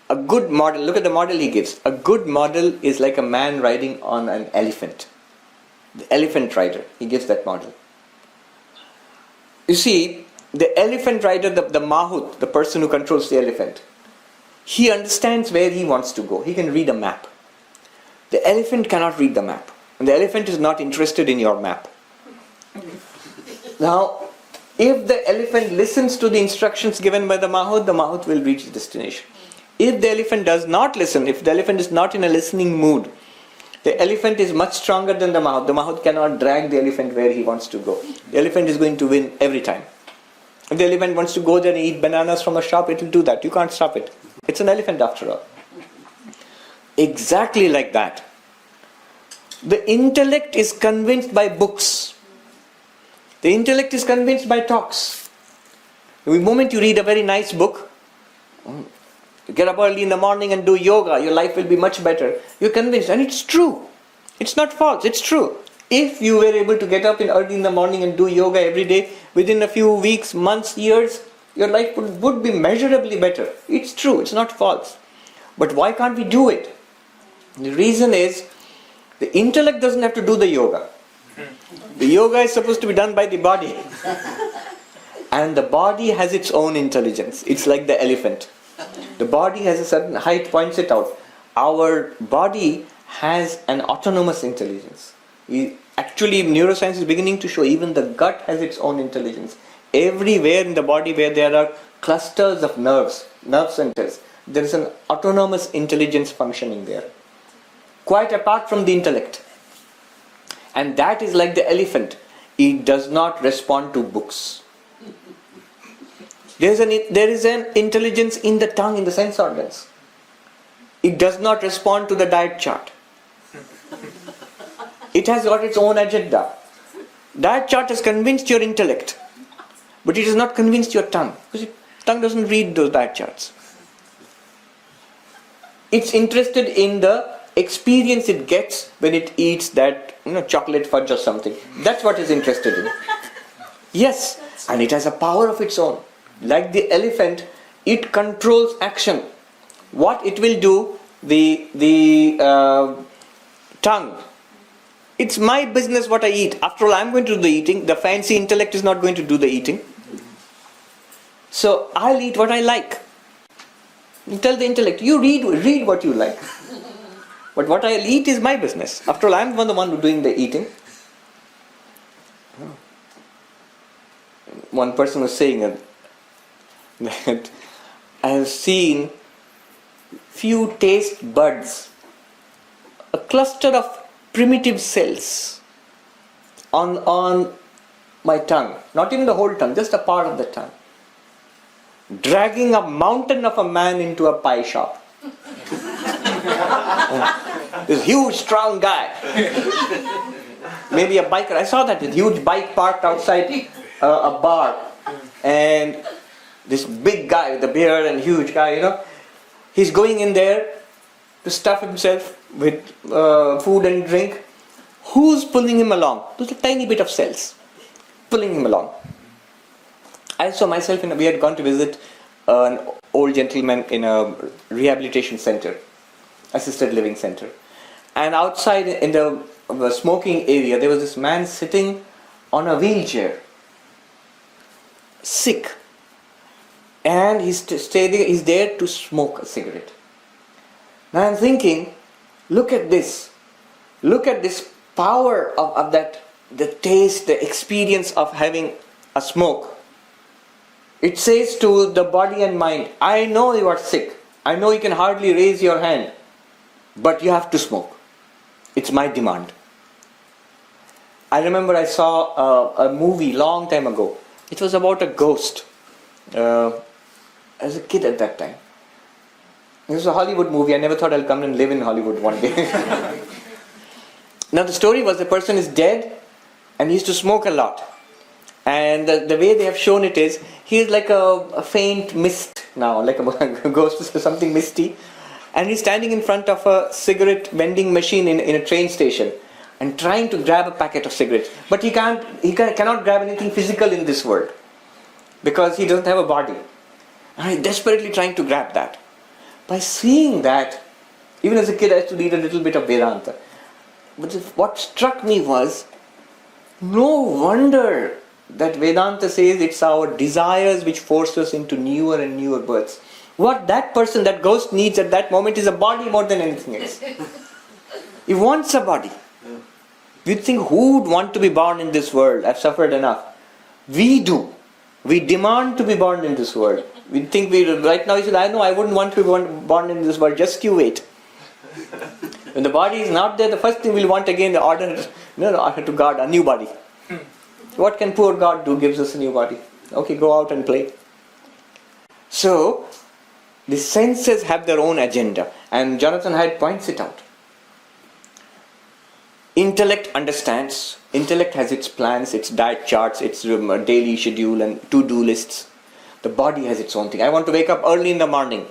a good model, look at the model he gives. A good model is like a man riding on an elephant. The elephant rider, he gives that model. You see, the elephant rider, the mahout, the person who controls the elephant, he understands where he wants to go. He can read a map. The elephant cannot read the map. And the elephant is not interested in your map. Now, if the elephant listens to the instructions given by the mahout will reach the destination. If the elephant does not listen, if the elephant is not in a listening mood, the elephant is much stronger than the mahout. The mahout cannot drag the elephant where he wants to go. The elephant is going to win every time. If the elephant wants to go there and eat bananas from a shop, it will do that. You can't stop it. It's an elephant after all. Exactly like that. The intellect is convinced by books. The intellect is convinced by talks. The moment you read a very nice book, you get up early in the morning and do yoga, your life will be much better. You're convinced, and it's true. It's not false, it's true. If you were able to get up early in the morning and do yoga every day, within a few weeks, months, years, your life would be measurably better. It's true, it's not false. But why can't we do it? The reason is, the intellect doesn't have to do the yoga. The yoga is supposed to be done by the body. And the body has its own intelligence. It's like the elephant. The body has a certain height, points it out. Our body has an autonomous intelligence. Actually, neuroscience is beginning to show even the gut has its own intelligence. Everywhere in the body where there are clusters of nerves, nerve centers, there is an autonomous intelligence functioning there. Quite apart from the intellect. And that is like the elephant. It does not respond to books. There is an intelligence in the tongue, in the sense organs. It does not respond to the diet chart. It has got its own agenda. Diet chart has convinced your intellect, but it has not convinced your tongue, because your tongue doesn't read those diet charts. It's interested in the experience it gets when it eats that chocolate fudge or something. That's what it's interested in. Yes, and it has a power of its own. Like the elephant, it controls action. What it will do, the tongue. It's my business what I eat. After all, I'm going to do the eating. The fancy intellect is not going to do the eating. So I'll eat what I like. You tell the intellect, you read what you like. But what I'll eat is my business. After all, I'm the one who's doing the eating. One person was saying that I have seen few taste buds, a cluster of primitive cells on my tongue, not even the whole tongue, just a part of the tongue, dragging a mountain of a man into a pie shop. This huge strong guy, maybe a biker. I saw that, this huge bike parked outside a bar, and this big guy with a beard and huge guy, he's going in there to stuff himself with food and drink. Who's pulling him along? There's a tiny bit of cells pulling him along. I saw myself we had gone to visit an old gentleman in a rehabilitation center, assisted living center. And outside in the smoking area, there was this man sitting on a wheelchair, sick. And he's there to smoke a cigarette. Now I'm thinking, look at this power of that, the taste, the experience of having a smoke. It says to the body and mind, I know you are sick. I know you can hardly raise your hand, but you have to smoke. It's my demand. I remember I saw a movie long time ago. It was about a ghost. As a kid at that time. It was a Hollywood movie. I never thought I'll come and live in Hollywood one day. Now the story was the person is dead and he used to smoke a lot. And the way they have shown it is, he is like a faint mist now, like a ghost or something misty. And he's standing in front of a cigarette vending machine in a train station and trying to grab a packet of cigarettes. But he cannot grab anything physical in this world because he doesn't have a body. And he's desperately trying to grab that. By seeing that, even as a kid I used to read a little bit of Vedanta. But what struck me was, no wonder that Vedanta says it's our desires which force us into newer and newer births. What that person, that ghost needs at that moment is a body more than anything else. He wants a body. You think, who would want to be born in this world? I've suffered enough. We do. We demand to be born in this world. We think right now, I wouldn't want to be born in this world, just you wait. When the body is not there, the first thing we'll want again, order to God, a new body. What can poor God do? Gives us a new body. Okay, go out and play. So, the senses have their own agenda, and Jonathan Haidt points it out. Intellect understands. Intellect has its plans, its diet charts, its daily schedule and to-do lists. The body has its own thing. I want to wake up early in the morning.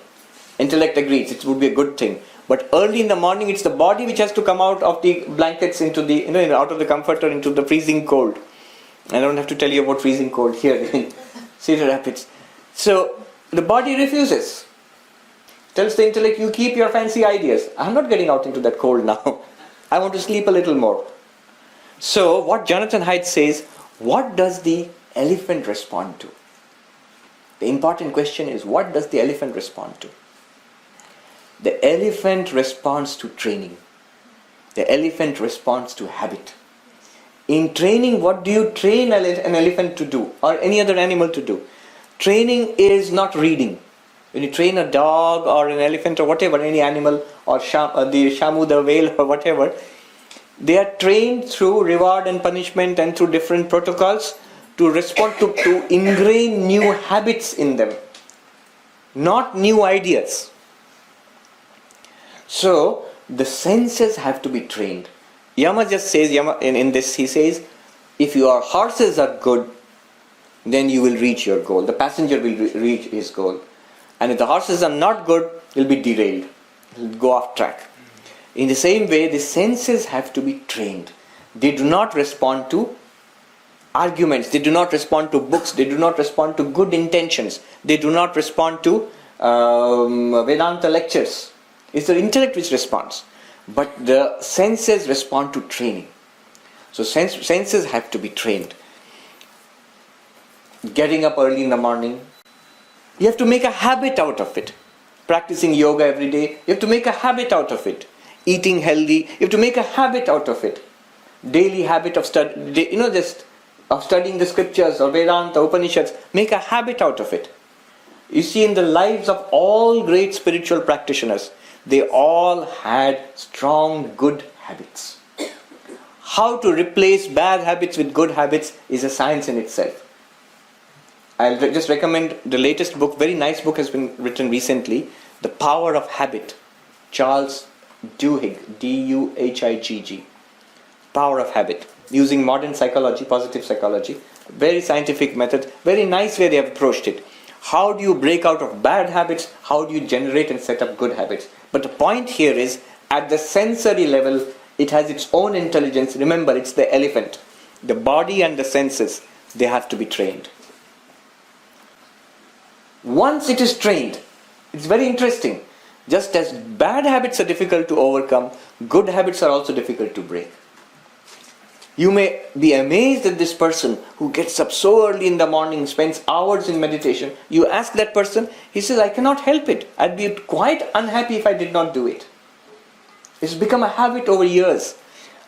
Intellect agrees, it would be a good thing. But early in the morning, it's the body which has to come out of the blankets into the, out of the comforter into the freezing cold. I don't have to tell you about freezing cold here in Cedar Rapids. So the body refuses. Tells the intellect, you keep your fancy ideas. I'm not getting out into that cold now. I want to sleep a little more. So what Jonathan Haidt says, what does the elephant respond to? The important question is, what does the elephant respond to? The elephant responds to training. The elephant responds to habit. In training, what do you train an elephant to do, or any other animal to do? Training is not reading. When you train a dog or an elephant or whatever, any animal, or the shamu, the whale or whatever, they are trained through reward and punishment and through different protocols to respond to ingrain new habits in them, not new ideas. So the senses have to be trained. Yama just says, in this he says, if your horses are good, then you will reach your goal. The passenger will reach his goal. And if the horses are not good, he'll be derailed. He'll go off track. In the same way, the senses have to be trained. They do not respond to arguments. They do not respond to books. They do not respond to good intentions. They do not respond to Vedanta lectures. It's the intellect which responds. But the senses respond to training. So senses have to be trained. Getting up early in the morning, you have to make a habit out of it. Practicing yoga every day, you have to make a habit out of it. Eating healthy, you have to make a habit out of it. Daily habit of studying the scriptures or Vedanta, Upanishads, make a habit out of it. You see, in the lives of all great spiritual practitioners, they all had strong good habits. How to replace bad habits with good habits is a science in itself. I'll just recommend the latest book, very nice book has been written recently, The Power of Habit. Charles Duhigg, D-U-H-I-G-G. Power of Habit. Using modern psychology, positive psychology. Very scientific method, very nice way they have approached it. How do you break out of bad habits? How do you generate and set up good habits? But the point here is, at the sensory level, it has its own intelligence. Remember, it's the elephant. The body and the senses, they have to be trained. Once it is trained, it's very interesting. Just as bad habits are difficult to overcome, good habits are also difficult to break. You may be amazed at this person who gets up so early in the morning, spends hours in meditation. You ask that person, he says, I cannot help it. I'd be quite unhappy if I did not do it. It's become a habit over years.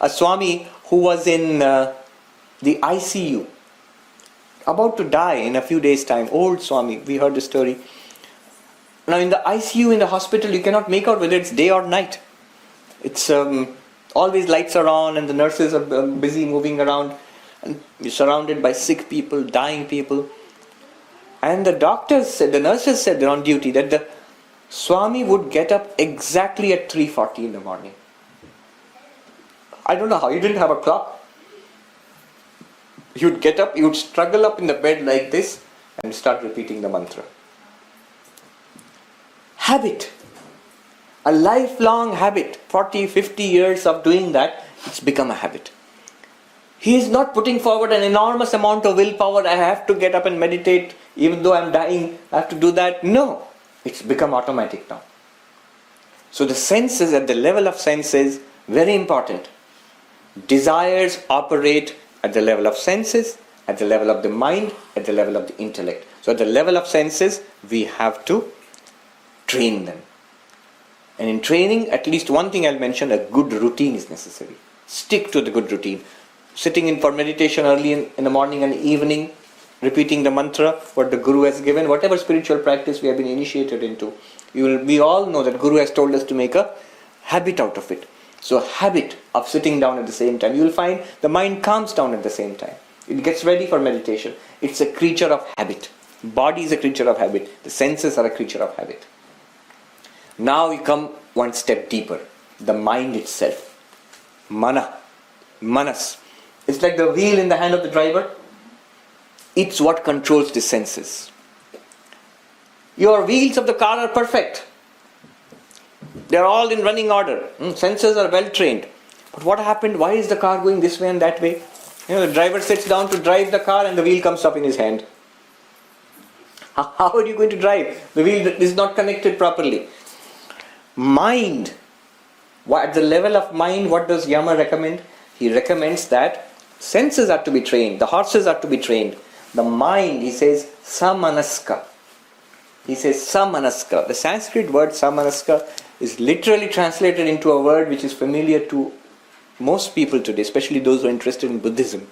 A Swami who was in the ICU, about to die in a few days' time, old Swami, we heard the story. Now in the ICU, in the hospital, you cannot make out whether it's day or night. It's always lights are on and the nurses are busy moving around, and you're surrounded by sick people, dying people. And the nurses said they're on duty, that the Swami would get up exactly at 3:40 in the morning. I don't know how, he didn't have a clock. He would get up, he would struggle up in the bed like this and start repeating the mantra. Habit. A lifelong habit. 40, 50 years of doing that, it's become a habit. He is not putting forward an enormous amount of willpower. I have to get up and meditate even though I'm dying. I have to do that. No. It's become automatic now. So the senses, at the level of senses, very important. Desires operate at the level of senses, at the level of the mind, at the level of the intellect. So at the level of senses, we have to train them. And in training, at least one thing I'll mention, a good routine is necessary. Stick to the good routine. Sitting in for meditation early in the morning and evening, repeating the mantra, what the Guru has given, whatever spiritual practice we have been initiated into. We all know that Guru has told us to make a habit out of it. So a habit of sitting down at the same time. You will find the mind calms down at the same time. It gets ready for meditation. It's a creature of habit. Body is a creature of habit. The senses are a creature of habit. Now you come one step deeper. The mind itself. Manas. It's like the wheel in the hand of the driver. It's what controls the senses. Your wheels of the car are perfect. They are all in running order. Sensors are well trained. But what happened? Why is the car going this way and that way? The driver sits down to drive the car and the wheel comes up in his hand. How are you going to drive? The wheel is not connected properly. Mind. At the level of mind, what does Yama recommend? He recommends that senses are to be trained. The horses are to be trained. The mind, he says, samanaska. He says samanaska. The Sanskrit word samanaska is literally translated into a word which is familiar to most people today, especially those who are interested in Buddhism.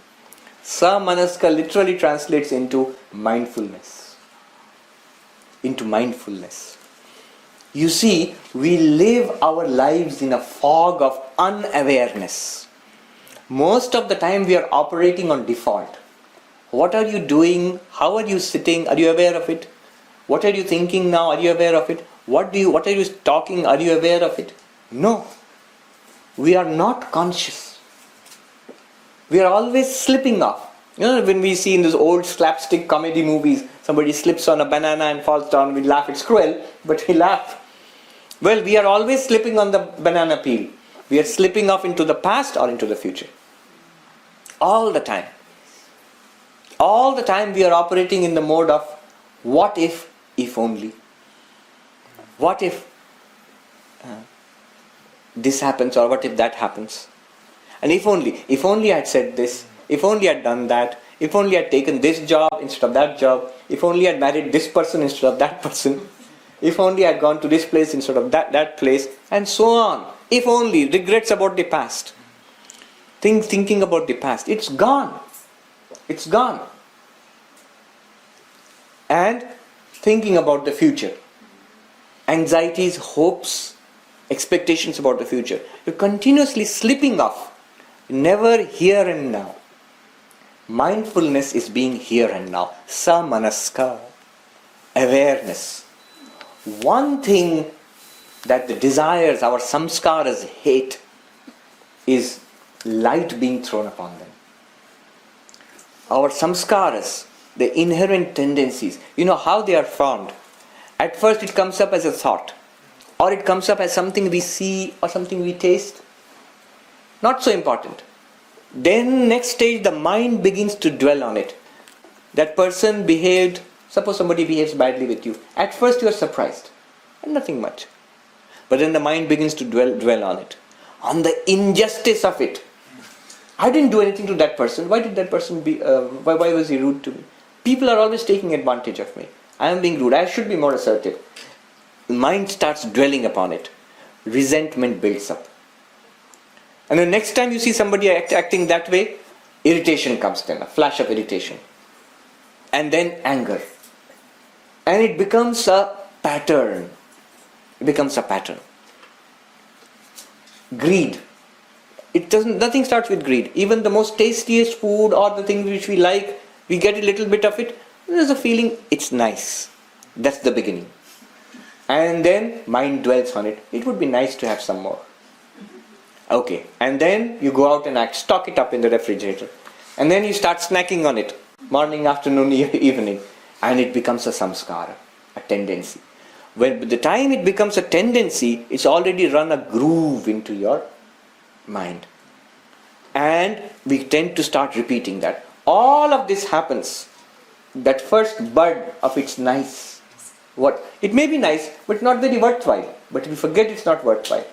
Samanaska literally translates into mindfulness. Into mindfulness. You see, we live our lives in a fog of unawareness. Most of the time we are operating on default. What are you doing? How are you sitting? Are you aware of it? What are you thinking now? Are you aware of it? What are you talking? Are you aware of it? No. We are not conscious. We are always slipping off. When we see in those old slapstick comedy movies, somebody slips on a banana and falls down, we laugh. It's cruel, but we laugh. Well, we are always slipping on the banana peel. We are slipping off into the past or into the future. All the time. All the time we are operating in the mode of what if only. What if this happens, or what if that happens? And if only I'd said this, if only I'd done that, if only I'd taken this job instead of that job, if only I'd married this person instead of that person, if only I'd gone to this place instead of that place, and so on. If only, regrets about the past. Thinking about the past. It's gone. It's gone. And thinking about the future. Anxieties, hopes, expectations about the future. You're continuously slipping off. Never here and now. Mindfulness is being here and now. Samanaska. Awareness. One thing that the desires, our samskaras hate, is light being thrown upon them. Our samskaras, the inherent tendencies, you know how they are formed. At first it comes up as a thought, or it comes up as something we see or something we taste. Not so important. Then next stage the mind begins to dwell on it. That person behaved, suppose somebody behaves badly with you. At first you are surprised, and nothing much. But then the mind begins to dwell on it. On the injustice of it. I didn't do anything to that person. Why did that person why was he rude to me? People are always taking advantage of me. I am being rude. I should be more assertive. The mind starts dwelling upon it. Resentment builds up. And the next time you see somebody acting that way, irritation comes then, a flash of irritation. And then anger. And it becomes a pattern. It becomes a pattern. Greed. Nothing starts with greed. Even the most tastiest food or the things which we like, we get a little bit of it. There's a feeling, it's nice. That's the beginning. And then mind dwells on it. It would be nice to have some more. Okay. And then you go out and stock it up in the refrigerator. And then you start snacking on it. Morning, afternoon, evening. And it becomes a samskara, a tendency. When by the time it becomes a tendency, it's already run a groove into your mind. And we tend to start repeating that. All of this happens. That first bud of it's nice. It may be nice, but not very worthwhile. But we forget it's not worthwhile.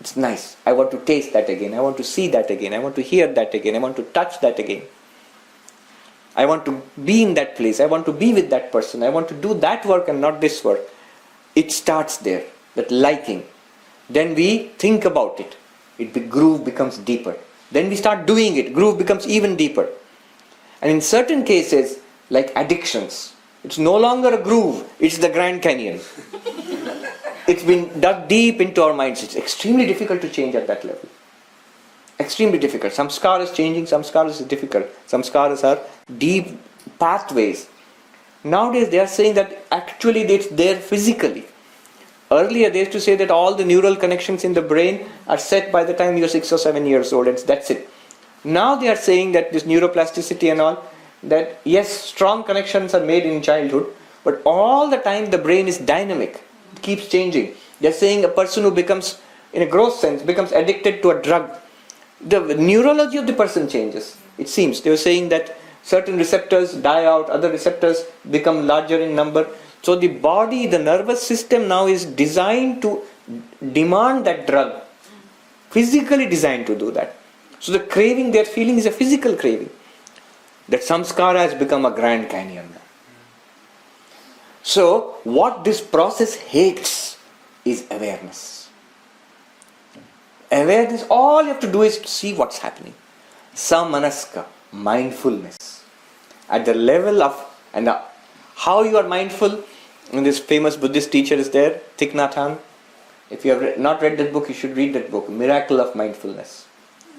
It's nice. I want to taste that again. I want to see that again. I want to hear that again. I want to touch that again. I want to be in that place. I want to be with that person. I want to do that work and not this work. It starts there, that liking. Then we think about it. The groove becomes deeper. Then we start doing it. Groove becomes even deeper. And in certain cases, like addictions, it's no longer a groove. It's the Grand Canyon. It's been dug deep into our minds. It's extremely difficult to change at that level. Extremely difficult. Samskaras changing, samskaras is difficult. Samskaras are deep pathways. Nowadays they are saying that actually it's there physically. Earlier they used to say that all the neural connections in the brain are set by the time you're 6 or 7 years old, and that's it. Now they are saying that this neuroplasticity and all, that yes, strong connections are made in childhood, But all the time the brain is dynamic. It keeps changing. They're saying a person who becomes, in a gross sense, becomes addicted to a drug, the neurology of the person changes. It seems. They were saying that certain receptors die out, other receptors become larger in number. So the body, the nervous system now is designed to demand that drug. Physically designed to do that. So the craving they're feeling is a physical craving. That samskara has become a Grand Canyon. So what this process hates is awareness. Awareness, all you have to do is to see what's happening. Samanaska, mindfulness. At the level of, and how you are mindful, and this famous Buddhist teacher is there, Thich Nhat Hanh. If you have not read that book, you should read that book, Miracle of Mindfulness.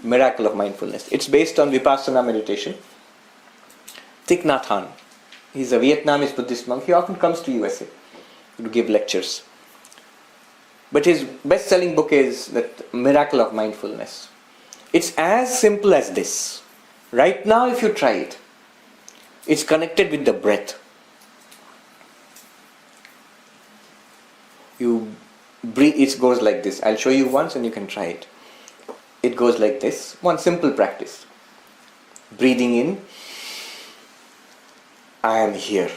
Miracle of Mindfulness. It's based on Vipassana meditation. Thich Nhat Hanh. He's a Vietnamese Buddhist monk. He often comes to USA to give lectures. But his best-selling book is that Miracle of Mindfulness. It's as simple as this. Right now, if you try it, it's connected with the breath. You breathe, it goes like this. I'll show you once and you can try it. It goes like this. One simple practice. Breathing in, I am here.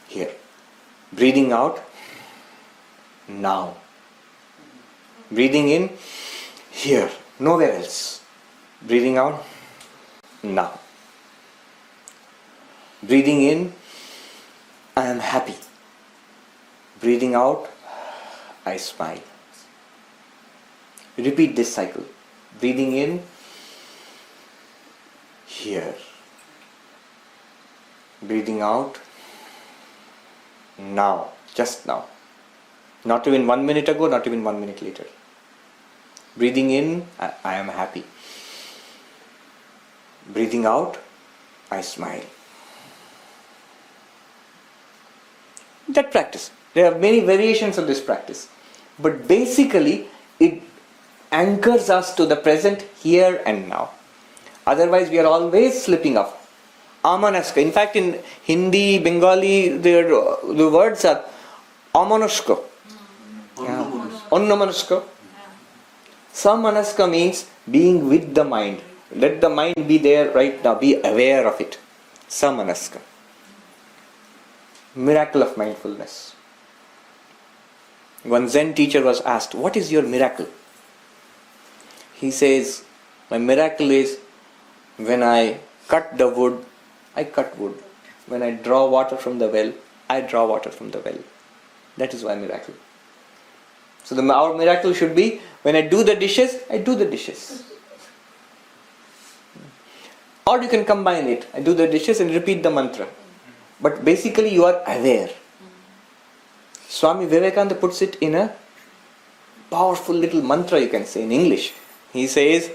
Here. Breathing out, now. Breathing in, here. Nowhere else. Breathing out, now. Breathing in, I am happy. Breathing out, I smile. Repeat this cycle. Breathing in, here. Breathing out, now. Just now. Not even 1 minute ago, not even 1 minute later. Breathing in, I am happy. Breathing out, I smile. That practice. There are many variations of this practice. But basically, it anchors us to the present here and now. Otherwise, we are always slipping off. Amanaska. In fact, in Hindi, Bengali, the words are amanaska. Onnamanaska. Samanaska means being with the mind. Let the mind be there right now. Be aware of it. Samanaska. Miracle of mindfulness. One Zen teacher was asked, what is your miracle? He says, my miracle is when I cut the wood, I cut wood. When I draw water from the well, I draw water from the well. That is my miracle. So our miracle should be, when I do the dishes, I do the dishes. Or you can combine it. I do the dishes and repeat the mantra. But basically you are aware. Swami Vivekananda puts it in a powerful little mantra, you can say, in English. He says,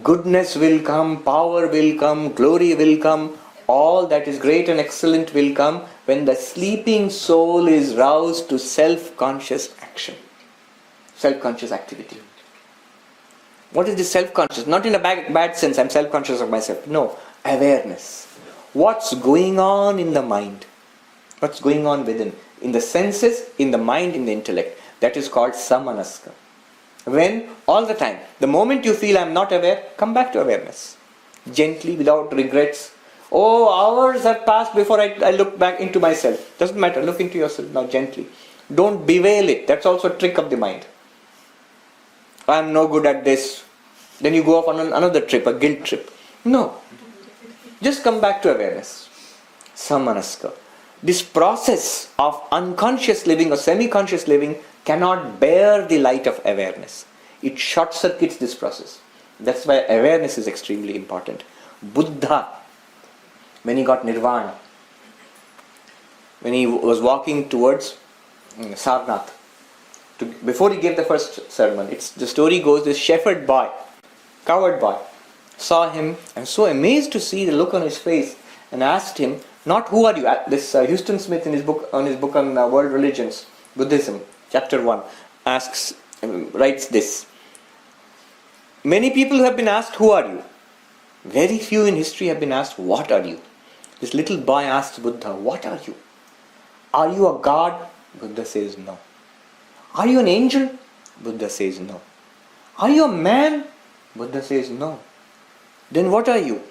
goodness will come, power will come, glory will come, all that is great and excellent will come when the sleeping soul is roused to self-conscious action, self-conscious activity. What is this self-conscious? Not in a bad sense, I'm self-conscious of myself. No, awareness. What's going on in the mind? What's going on within? In the senses, in the mind, in the intellect. That is called samanaska. When, all the time, the moment you feel I'm not aware, come back to awareness. Gently, without regrets. Oh, hours have passed before I look back into myself. Doesn't matter, look into yourself now gently. Don't bewail it. That's also a trick of the mind. I'm no good at this. Then you go off on another trip, a guilt trip. No. Just come back to awareness. Samanaska. This process of unconscious living or semi-conscious living cannot bear the light of awareness. It short circuits this process. That's why awareness is extremely important. Buddha, when he got nirvana, when he was walking towards Sarnath, before he gave the first sermon, the story goes, this shepherd boy, coward boy, saw him and was so amazed to see the look on his face and asked him, not who are you? This Houston Smith in his book on world religions, Buddhism, chapter 1, writes this. Many people have been asked, who are you? Very few in history have been asked, what are you? This little boy asked Buddha, what are you? Are you a god? Buddha says no. Are you an angel? Buddha says no. Are you a man? Buddha says no. Then what are you?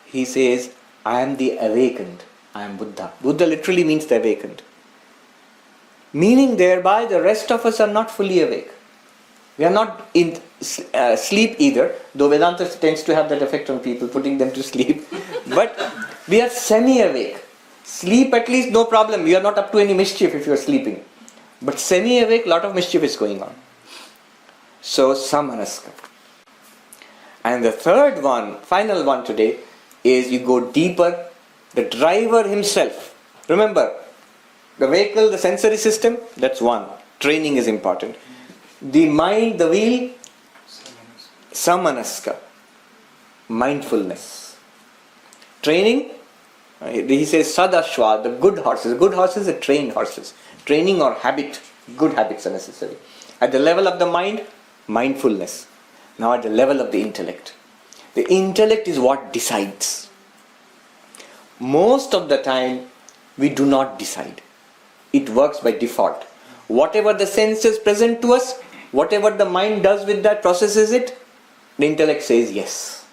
He says, I am the awakened. I am Buddha. Buddha literally means the awakened. Meaning thereby the rest of us are not fully awake. We are not in sleep either, though Vedanta tends to have that effect on people, putting them to sleep. But we are semi-awake. Sleep at least no problem. You are not up to any mischief if you are sleeping. But semi-awake, lot of mischief is going on. So samanaska. And the third one, final one today, is you go deeper. The driver himself. Remember, the vehicle, the sensory system, that's one. Training is important. The mind, the wheel, samanaska. Mindfulness. Training, he says sadashwa, the good horses. Good horses are trained horses. Training or habit, good habits are necessary. At the level of the mind, mindfulness. Now at the level of the intellect. The intellect is what decides. Most of the time, we do not decide. It works by default. Whatever the senses present to us, whatever the mind does with that, processes it, the intellect says yes.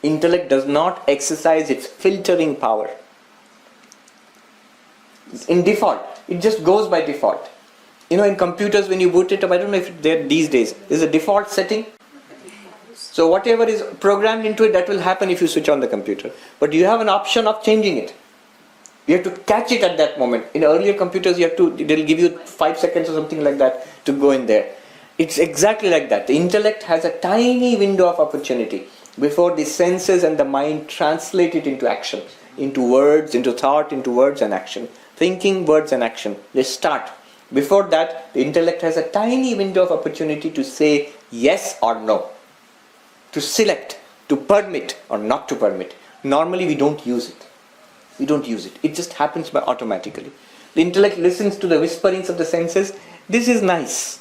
Intellect does not exercise its filtering power. In default, it just goes by default. In computers when you boot it up, I don't know if they're these days, there's a default setting. So whatever is programmed into it, that will happen if you switch on the computer. But you have an option of changing it. You have to catch it at that moment. In earlier computers, they'll give you 5 seconds or something like that to go in there. It's exactly like that. The intellect has a tiny window of opportunity before the senses and the mind translate it into action, into words, into thought, into words and action. Thinking, words and action. They start. Before that, the intellect has a tiny window of opportunity to say yes or no. To select, to permit or not to permit. Normally we don't use it. We don't use it. It just happens by automatically. The intellect listens to the whisperings of the senses. This is nice.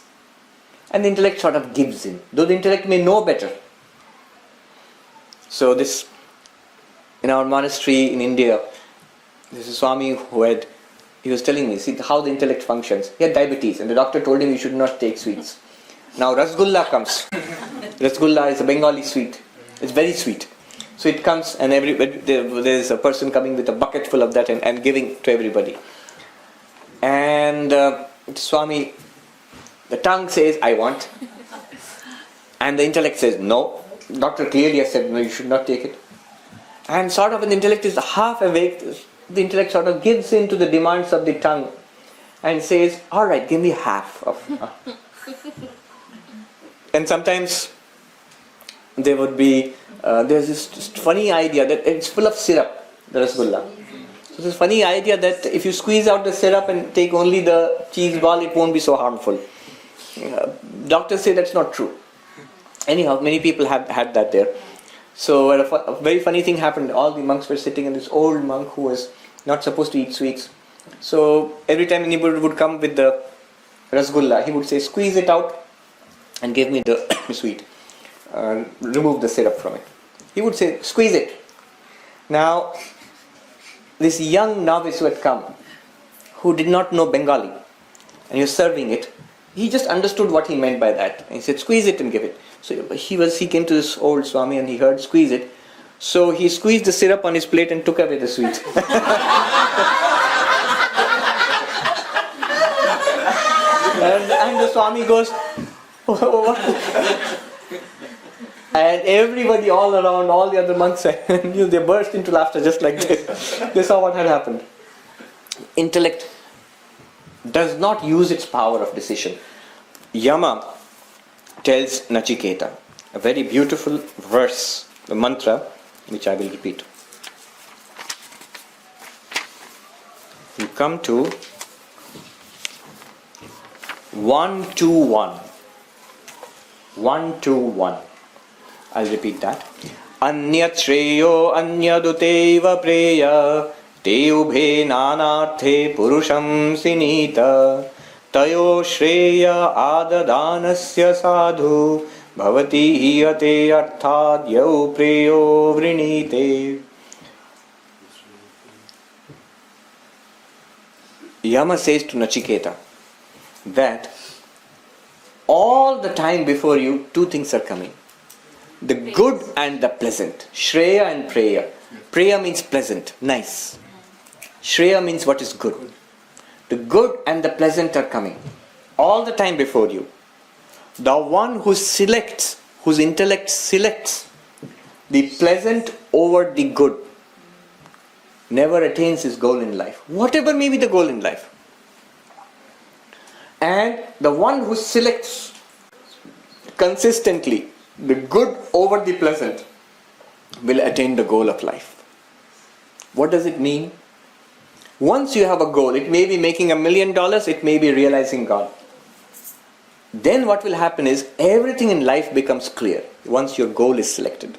And the intellect sort of gives in. Though the intellect may know better. So this, in our monastery in India, there's a Swami he was telling me, see how the intellect functions. He had diabetes and the doctor told him he should not take sweets. Now Rasgulla comes. Rasgulla is a Bengali sweet. It's very sweet. So it comes and there's a person coming with a bucket full of that and giving to everybody. And Swami, the tongue says, I want. And the intellect says, no. Doctor clearly has said, no, you should not take it. And sort of when the intellect is half awake, the intellect sort of gives in to the demands of the tongue and says, alright, give me half of. And sometimes there would be, there's this funny idea that it's full of syrup, the rasgulla. So this funny idea that if you squeeze out the syrup and take only the cheese ball, it won't be so harmful. Doctors say that's not true. Anyhow, many people have had that there. So a very funny thing happened. All the monks were sitting and this old monk who was not supposed to eat sweets. So every time anybody would come with the rasgulla, he would say, squeeze it out and give me the sweet. Remove the syrup from it. He would say, squeeze it. Now, this young novice who had come, who did not know Bengali, and he was serving it, he just understood what he meant by that. And he said, squeeze it and give it. So he came to this old Swami and he heard, squeeze it. So he squeezed the syrup on his plate and took away the sweet. and the Swami goes, what? And everybody all around, all the other monks, they burst into laughter just like this. They saw what had happened. Intellect does not use its power of decision. Yama tells Nachiketa a very beautiful verse, the mantra, which I will repeat. You come to 1-2-1. 1-2-1. I'll repeat that. Anyat shreyo anyaduteva preya te ubhe nanarthe purusham sinita tayo shreya adadanasya sadhu bhavati hiyate arthad yau preyo vrinite. Yama says to Nachiketa that all the time before you, two things are coming. The good and the pleasant. Shreya and Preya. Preya means pleasant, nice. Shreya means what is good. The good and the pleasant are coming all the time before you. The one who selects, whose intellect selects the pleasant over the good, never attains his goal in life, whatever may be the goal in life. And the one who selects consistently the good over the pleasant will attain the goal of life. What does it mean? Once you have a goal, it may be making $1 million, it may be realizing God. Then what will happen is everything in life becomes clear once your goal is selected.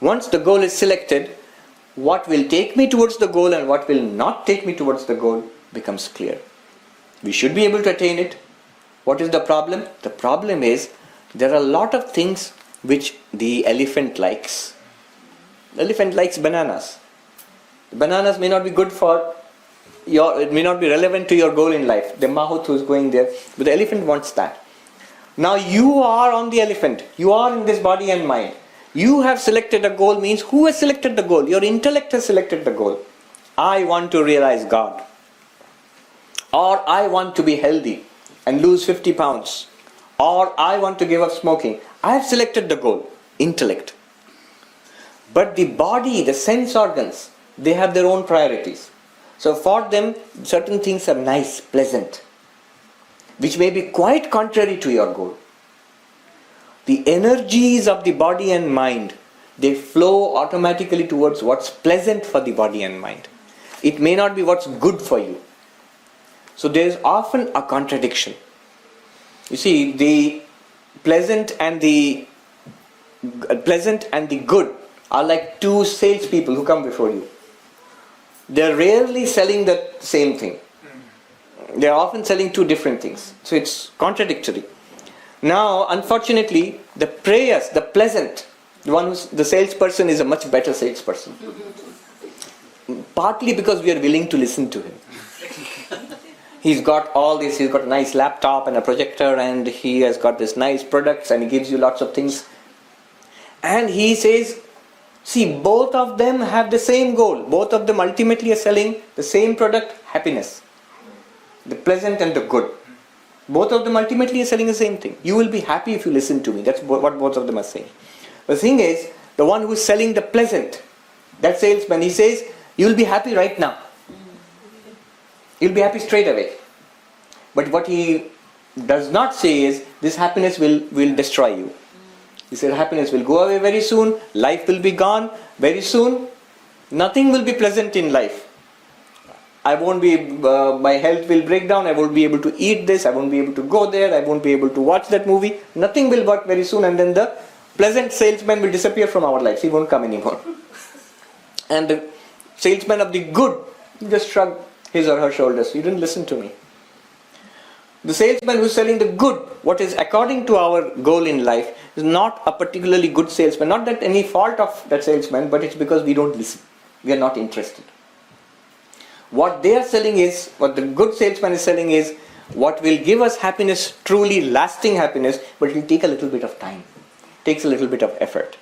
Once the goal is selected, what will take me towards the goal and what will not take me towards the goal becomes clear. We should be able to attain it. What is the problem? The problem is there are a lot of things which the elephant likes. The elephant likes bananas. Bananas may not be good for it may not be relevant to your goal in life. The mahout who is going there, but the elephant wants that. Now you are on the elephant. You are in this body and mind. You have selected a goal means who has selected the goal? Your intellect has selected the goal. I want to realize God. Or I want to be healthy and lose 50 pounds. Or I want to give up smoking. I have selected the goal, intellect. But the body, the sense organs, they have their own priorities. So for them, certain things are nice, pleasant, which may be quite contrary to your goal. The energies of the body and mind, they flow automatically towards what's pleasant for the body and mind. It may not be what's good for you. So there is often a contradiction. You see, the pleasant and the good are like two salespeople who come before you. They're rarely selling the same thing. They're often selling two different things. So it's contradictory. Now, unfortunately, the prayers, the pleasant, the salesperson is a much better salesperson. Partly because we are willing to listen to him. He's got all this, he's got a nice laptop and a projector and he has got this nice products and he gives you lots of things. And he says, see, both of them have the same goal. Both of them ultimately are selling the same product, happiness. The pleasant and the good. Both of them ultimately are selling the same thing. You will be happy if you listen to me. That's what both of them are saying. The thing is, the one who is selling the pleasant, that salesman, he says, you will be happy right now. You'll be happy straight away. But what he does not say is, this happiness will destroy you. He said happiness will go away very soon, life will be gone very soon, nothing will be pleasant in life. I won't be, my health will break down, I won't be able to eat this, I won't be able to go there, I won't be able to watch that movie, nothing will work very soon and then the pleasant salesman will disappear from our lives, he won't come anymore. And the salesman of the good just shrugged his or her shoulders, you didn't listen to me. The salesman who is selling the good, what is according to our goal in life, is not a particularly good salesman. Not that any fault of that salesman, but it's because we don't listen. We are not interested. What they are selling is, what the good salesman is selling is, what will give us happiness, truly lasting happiness, but it will take a little bit of time. It takes a little bit of effort.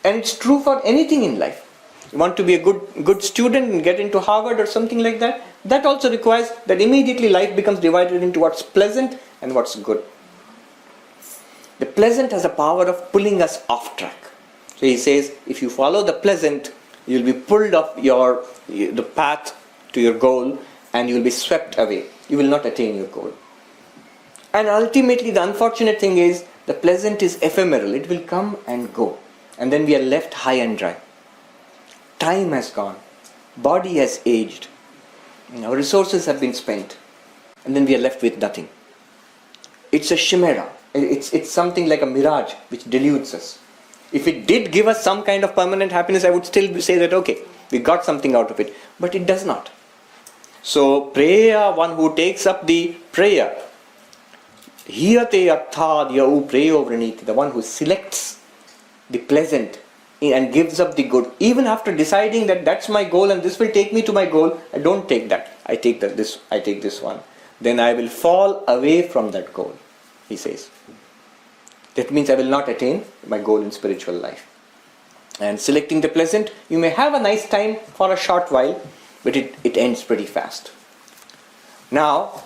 And it's true for anything in life. You want to be a good student and get into Harvard or something like that, that also requires that immediately life becomes divided into what's pleasant and what's good. The pleasant has a power of pulling us off track. So he says, if you follow the pleasant, you'll be pulled off the path to your goal and you'll be swept away. You will not attain your goal. And ultimately the unfortunate thing is, the pleasant is ephemeral. It will come and go. And then we are left high and dry. Time has gone. Body has aged. Our resources have been spent. And then we are left with nothing. It's a chimera. It's something like a mirage which deludes us. If it did give us some kind of permanent happiness, I would still say that, okay, we got something out of it. But it does not. So, preya, one who takes up the prayer, hiyate arthad yau preyo vriniti, the one who selects the pleasant and gives up the good, even after deciding that that's my goal and this will take me to my goal, I don't take that. I take this one. Then I will fall away from that goal, he says. That means I will not attain my goal in spiritual life. And selecting the pleasant, you may have a nice time for a short while, but it ends pretty fast. Now,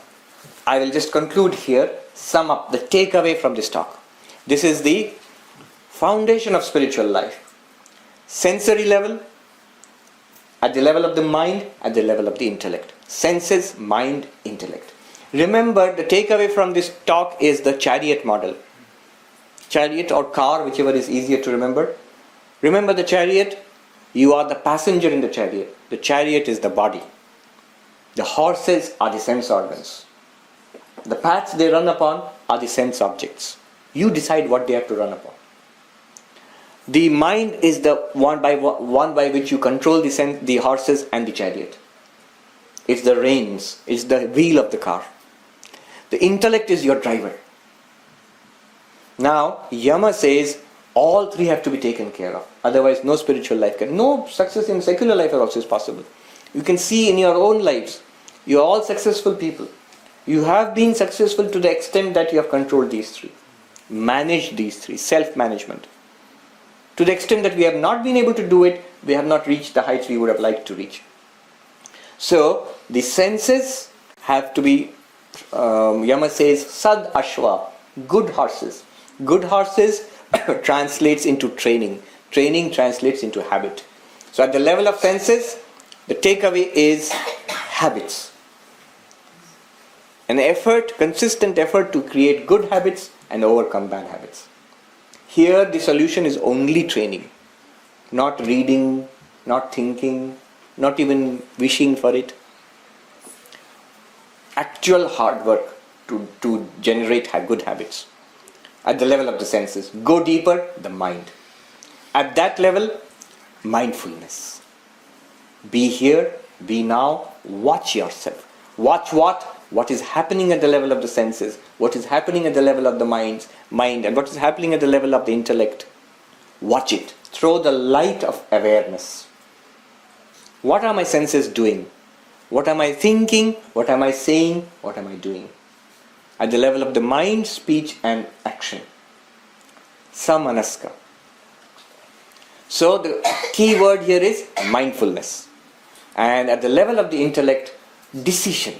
I will just conclude here, sum up the takeaway from this talk. This is the foundation of spiritual life. Sensory level, at the level of the mind, at the level of the intellect. Senses, mind, intellect. Remember, the takeaway from this talk is the chariot model. Chariot or car, whichever is easier to remember. Remember the chariot, you are the passenger in the chariot. The chariot is the body. The horses are the sense organs. The paths they run upon are the sense objects. You decide what they have to run upon. The mind is the one by which you control the horses and the chariot. It's the reins, it's the wheel of the car. The intellect is your driver. Now, Yama says all three have to be taken care of. Otherwise, no spiritual life no success in secular life also is possible. You can see in your own lives, you are all successful people. You have been successful to the extent that you have controlled these three. Managed these three, self-management. To the extent that we have not been able to do it, we have not reached the heights we would have liked to reach. So, the senses have to be, Yama says, Sad Ashwa, good horses. Good horses translates into training. Training translates into habit. So, at the level of senses, the takeaway is habits. An effort, consistent effort to create good habits and overcome bad habits. Here the solution is only training. Not reading, not thinking, not even wishing for it. Actual hard work to generate good habits. At the level of the senses. Go deeper, the mind. At that level, mindfulness. Be here, be now, watch yourself. Watch what? What is happening at the level of the senses, what is happening at the level of the mind, and what is happening at the level of the intellect. Watch it. Throw the light of awareness. What are my senses doing? What am I thinking? What am I saying? What am I doing? At the level of the mind, speech and action. Samanaska. So the key word here is mindfulness. And at the level of the intellect, decision.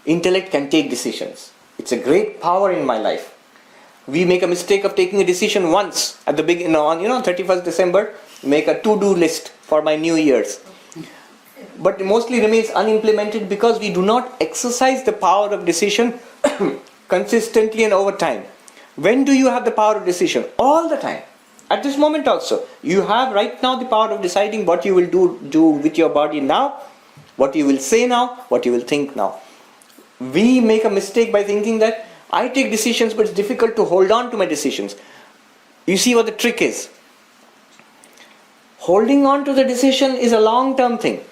Intellect can take decisions. It's a great power in my life. We make a mistake of taking a decision once at the beginning, on 31st December, make a to-do list for my New Year's. But it mostly remains unimplemented because we do not exercise the power of decision consistently and over time. When do you have the power of decision? All the time. At this moment also. You have right now the power of deciding what you will do with your body now, what you will say now, what you will think now. We make a mistake by thinking that I take decisions but it's difficult to hold on to my decisions. You see what the trick is. Holding on to the decision is a long-term thing.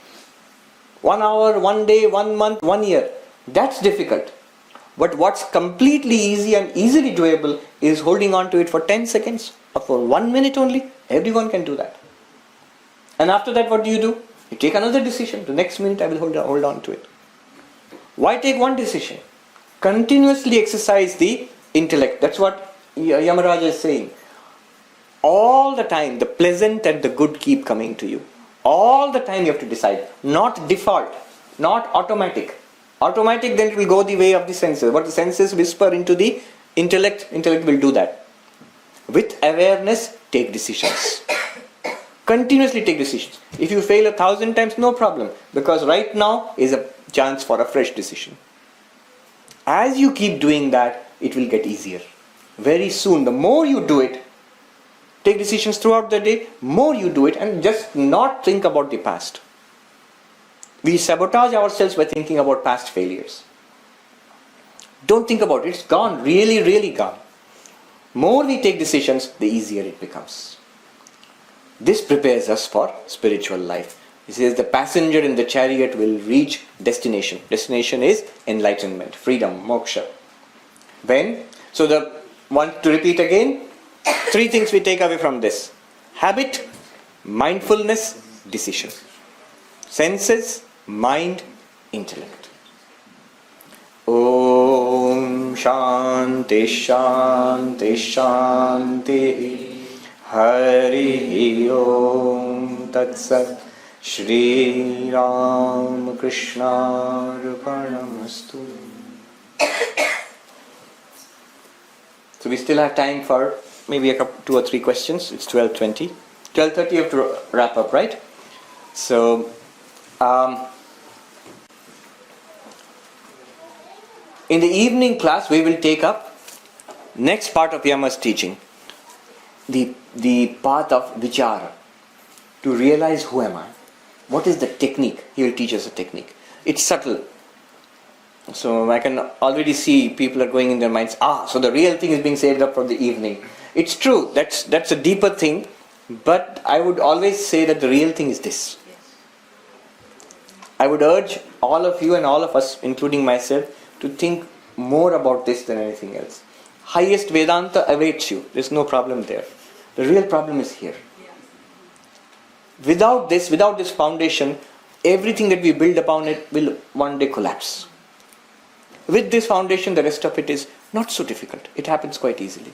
1 hour, 1 day, 1 month, 1 year. That's difficult. But what's completely easy and easily doable is holding on to it for 10 seconds or for 1 minute only. Everyone can do that. And after that, what do? You take another decision. The next minute I will hold on to it. Why take one decision? Continuously exercise the intellect. That's what Yamaraja is saying. All the time, the pleasant and the good keep coming to you. All the time you have to decide. Not default. Not automatic. Automatic, then it will go the way of the senses. What the senses whisper into the intellect will do that. With awareness, take decisions. Continuously take decisions. If you fail 1,000 times, no problem. Because right now is a chance for a fresh decision. As you keep doing that, it will get easier. Very soon, the more you do it, take decisions throughout the day, more you do it, and just not think about the past. We sabotage ourselves by thinking about past failures. Don't think about it. It's gone. Really, really gone. More we take decisions, the easier it becomes. This prepares us for spiritual life. He says the passenger in the chariot will reach destination. Destination is enlightenment, freedom, moksha. When? To repeat again, 3 things we take away from this. Habit, Mindfulness, decision. Senses, mind, intellect. Om Shanti Shanti Shanti Hari Om Tat Sat Shri Ram Krishna Arpanamastu. So we still have time for maybe a couple, 2 or 3 questions. It's 12:20. 12:30 you have to wrap up, right? So in the evening class we will take up next part of Yama's teaching, the path of vichara, to realize who am I. What is the technique? He will teach us a technique. It's subtle. So I can already see people are going in their minds, so the real thing is being saved up for the evening. It's true, that's a deeper thing, but I would always say that the real thing is this. I would urge all of you and all of us, including myself, to think more about this than anything else. Highest Vedanta awaits you. There's no problem there. The real problem is here. Without this foundation, everything that we build upon it will one day collapse. With this foundation, the rest of it is not so difficult. It happens quite easily.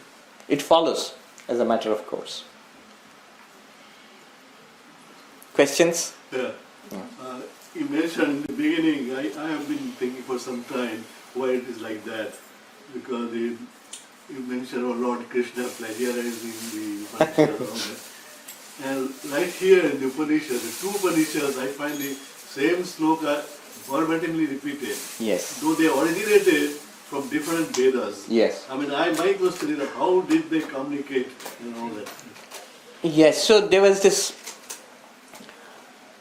It follows as a matter of course. Questions? Yeah. You mentioned in the beginning, I have been thinking for some time why it is like that. Because you mentioned Lord Krishna plagiarizing the Upanishads. And right here in the Upanishads, the 2 Upanishads, I find the same sloka verbatimly repeated. Yes. Though they originated from different Vedas. Yes. I mean, my question is, how did they communicate and all that? Yes, so there was this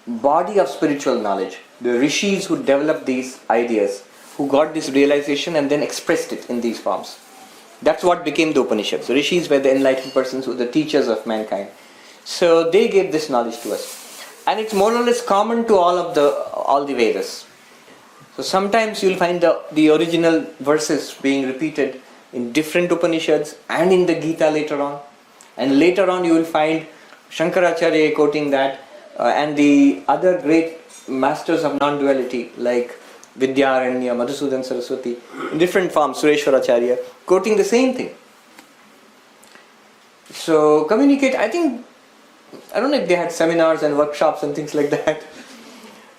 body of spiritual knowledge. The rishis who developed these ideas, who got this realization and then expressed it in these forms. That's what became the Upanishads. The rishis were the enlightened persons who were the teachers of mankind. So they gave this knowledge to us. And it's more or less common to all the Vedas. So sometimes you'll find the original verses being repeated in different Upanishads and in the Gita later on. And later on you will find Shankaracharya quoting that and the other great masters of non-duality like Vidyaranya, Madhusudan Saraswati, in different forms, Sureshwaracharya, quoting the same thing. So communicate, I don't know if they had seminars and workshops and things like that,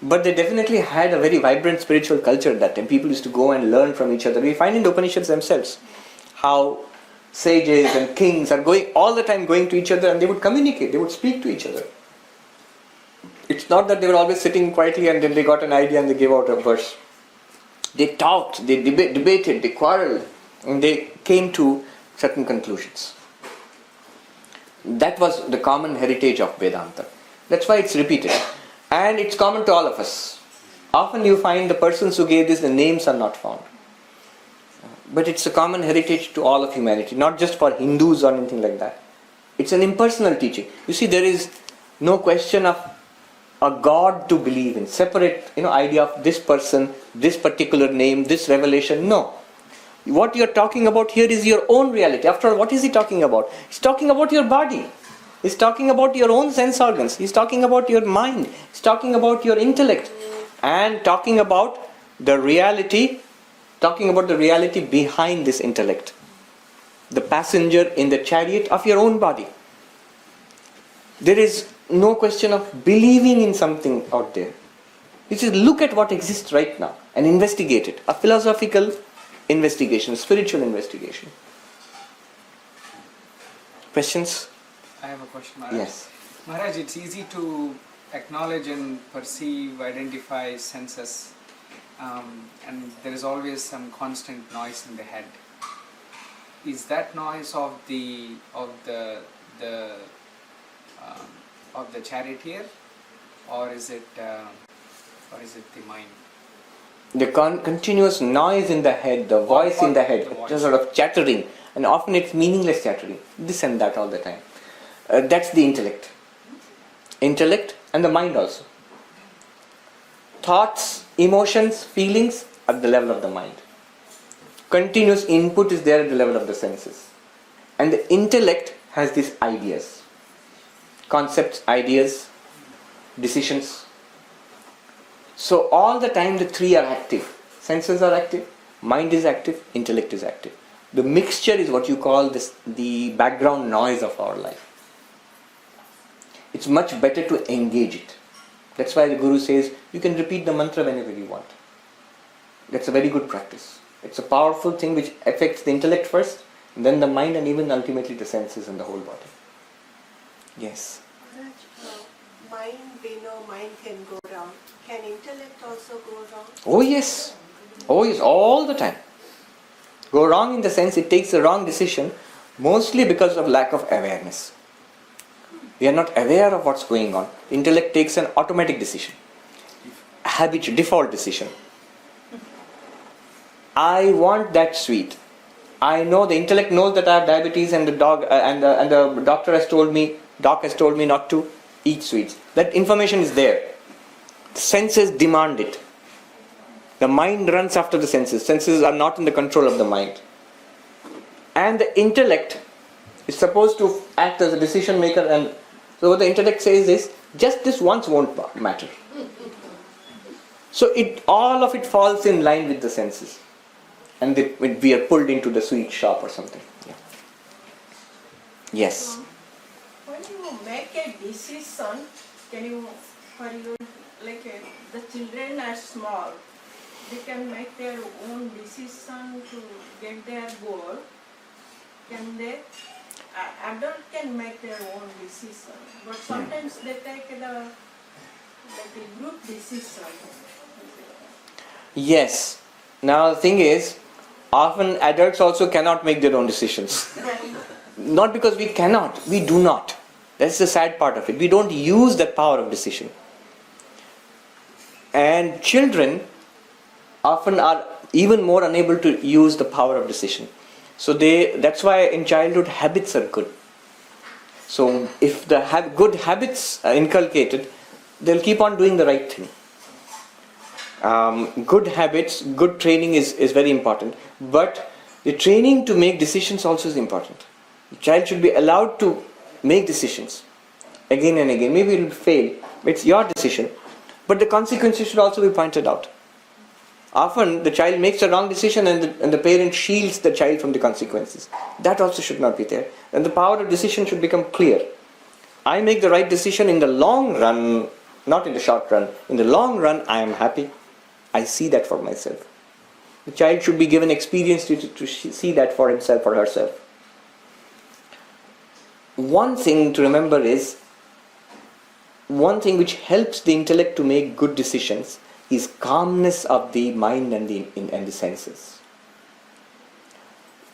but they definitely had a very vibrant spiritual culture at that time. People used to go and learn from each other. We find in the Upanishads themselves how sages and kings are all the time going to each other, and they would communicate, they would speak to each other. It's not that they were always sitting quietly and then they got an idea and they gave out a verse. They talked, they debated, they quarreled, and they came to certain conclusions. That was the common heritage of Vedanta. That's why it's repeated. And it's common to all of us. Often you find the persons who gave this, the names are not found. But it's a common heritage to all of humanity, not just for Hindus or anything like that. It's an impersonal teaching. You see, there is no question of a God to believe in, separate idea of this person, this particular name, this revelation. No. What you're talking about here is your own reality. After all, what is he talking about? He's talking about your body. He's talking about your own sense organs. He's talking about your mind. He's talking about your intellect. And talking about the reality behind this intellect. The passenger in the chariot of your own body. There is no question of believing in something out there. It is look at what exists right now and investigate it. A philosophical investigation, a spiritual investigation. Questions? I have a question, Maharaj. Yes. Maharaj, it's easy to acknowledge and perceive, identify senses, and there is always some constant noise in the head. Is that noise of the charioteer, or is it the mind? The continuous noise in the head, the voice in the head, just sort of chattering, and often it's meaningless chattering, this and that all the time. That's the intellect. Intellect and the mind also. Thoughts, emotions, feelings at the level of the mind. Continuous input is there at the level of the senses. And the intellect has these ideas. concepts, ideas, decisions. So all the time the three are active. Senses are active, mind is active, intellect is active. The mixture is what you call the background noise of our life. It's much better to engage it. That's why the Guru says you can repeat the mantra whenever you want. That's a very good practice. It's a powerful thing which affects the intellect first, then the mind, and even ultimately the senses and the whole body. Yes. Mind, we know mind can go wrong. Can intellect also go wrong? Oh yes. Oh yes, all the time. Go wrong in the sense it takes a wrong decision, mostly because of lack of awareness. We are not aware of what's going on. Intellect takes an automatic decision, habitual, default decision. I want that sweet. I know the intellect knows that I have diabetes, and the doctor has told me, doc has told me not to eat sweets. That information is there. The senses demand it. The mind runs after the senses. Senses are not in the control of the mind. And the intellect is supposed to act as a decision maker, and so what the intellect says is, just this once won't matter. So all of it falls in line with the senses. And we are pulled into the sweet shop or something. Yeah. Yes. When you make a decision, the children are small, they can make their own decision to get their goal. Can they? Adult can make their own decision, but sometimes they take a group decision. Yes. Now the thing is, often adults also cannot make their own decisions. Not because we cannot, we do not. That's the sad part of it. We don't use that power of decision. And children often are even more unable to use the power of decision. So that's why in childhood habits are good. So if the good habits are inculcated, they'll keep on doing the right thing. Good habits, good training is very important. But the training to make decisions also is important. The child should be allowed to make decisions again and again. Maybe it will fail. It's your decision. But the consequences should also be pointed out. Often the child makes a wrong decision and the parent shields the child from the consequences. That also should not be there. And the power of decision should become clear. I make the right decision in the long run, not in the short run. In the long run, I am happy. I see that for myself. The child should be given experience to see that for himself or herself. One thing to remember is, one thing which helps the intellect to make good decisions is calmness of the mind and the senses.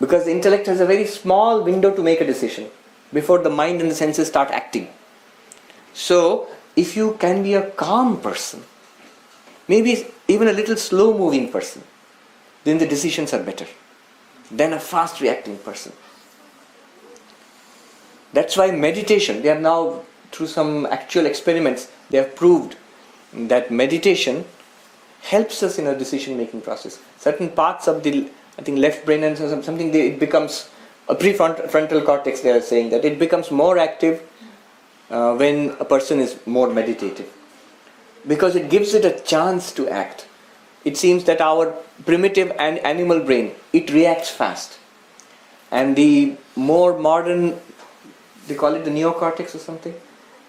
Because the intellect has a very small window to make a decision before the mind and the senses start acting. So, if you can be a calm person, maybe even a little slow moving person, then the decisions are better than a fast reacting person. That's why meditation, they have now, through some actual experiments, they have proved that meditation helps us in our decision making process. Certain parts of the, I think, left brain and something, it becomes a prefrontal cortex, they are saying that it becomes more active when a person is more meditative, because it gives it a chance to act. It seems that our primitive and animal brain, it reacts fast, and the more modern, they call it the neocortex or something,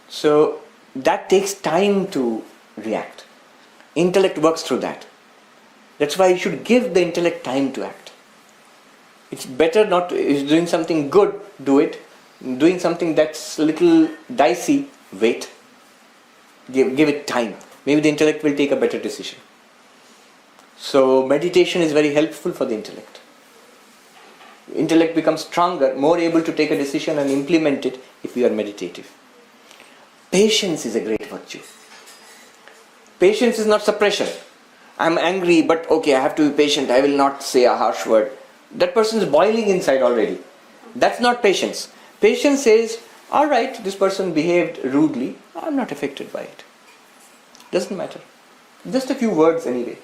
so that takes time to react. Intellect works through that. That's why you should give the intellect time to act. It's better not to, if doing something good, do it. Doing something that's a little dicey, wait. Give it time. Maybe the intellect will take a better decision. So meditation is very helpful for the intellect. Intellect becomes stronger, more able to take a decision and implement it if we are meditative. Patience is a great virtue. Patience is not suppression. I'm angry, but okay, I have to be patient. I will not say a harsh word. That person is boiling inside already. That's not patience. Patience says, alright, this person behaved rudely. I'm not affected by it. Doesn't matter. Just a few words anyway.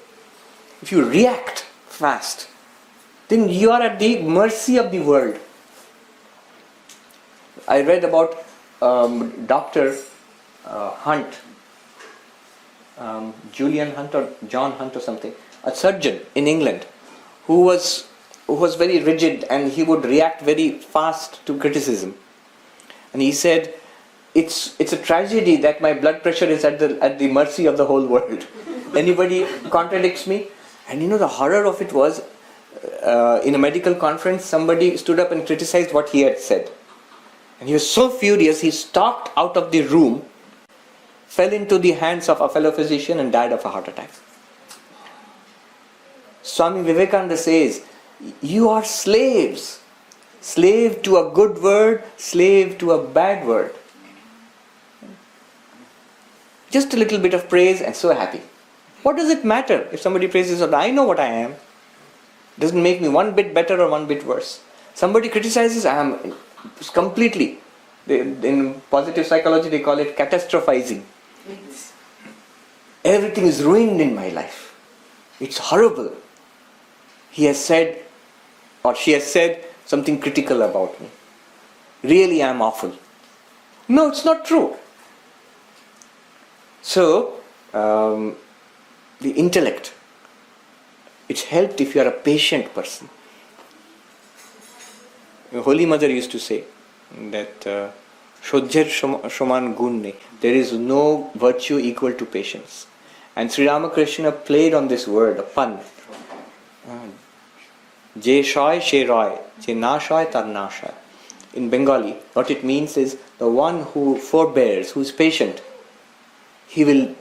If you react fast, then you are at the mercy of the world. I read about Dr. Hunt, Julian Hunt or John Hunt or something, a surgeon in England who was very rigid, and he would react very fast to criticism. And he said, it's a tragedy that my blood pressure is at the mercy of the whole world. Anybody contradicts me? And the horror of it was, in a medical conference, somebody stood up and criticized what he had said. And he was so furious, he stalked out of the room, fell into the hands of a fellow physician and died of a heart attack. Swami Vivekananda says, you are slaves. Slave to a good word, slave to a bad word. Just a little bit of praise and so happy. What does it matter if somebody praises or I know what I am? Doesn't make me one bit better or one bit worse. Somebody criticizes, I am completely, in positive psychology they call it catastrophizing. Everything is ruined in my life. It's horrible. He has said, or she has said, something critical about me. Really, I am awful. No, it's not true. So, the intellect, it's helped if you are a patient person. The Holy Mother used to say that Shodhjar Shoman Gunne, there is no virtue equal to patience. And Sri Ramakrishna played on this word, a pun. Je shoy she roy, je na shoy tar na shoy. In Bengali, what it means is the one who forbears, who is patient, he will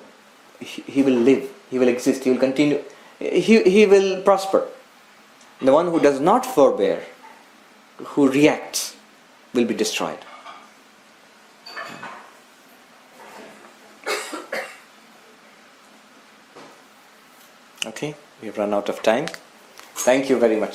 live, he will exist, he will continue, he will prosper. The one who does not forbear, who reacts, will be destroyed. Okay, we have run out of time. Thank you very much.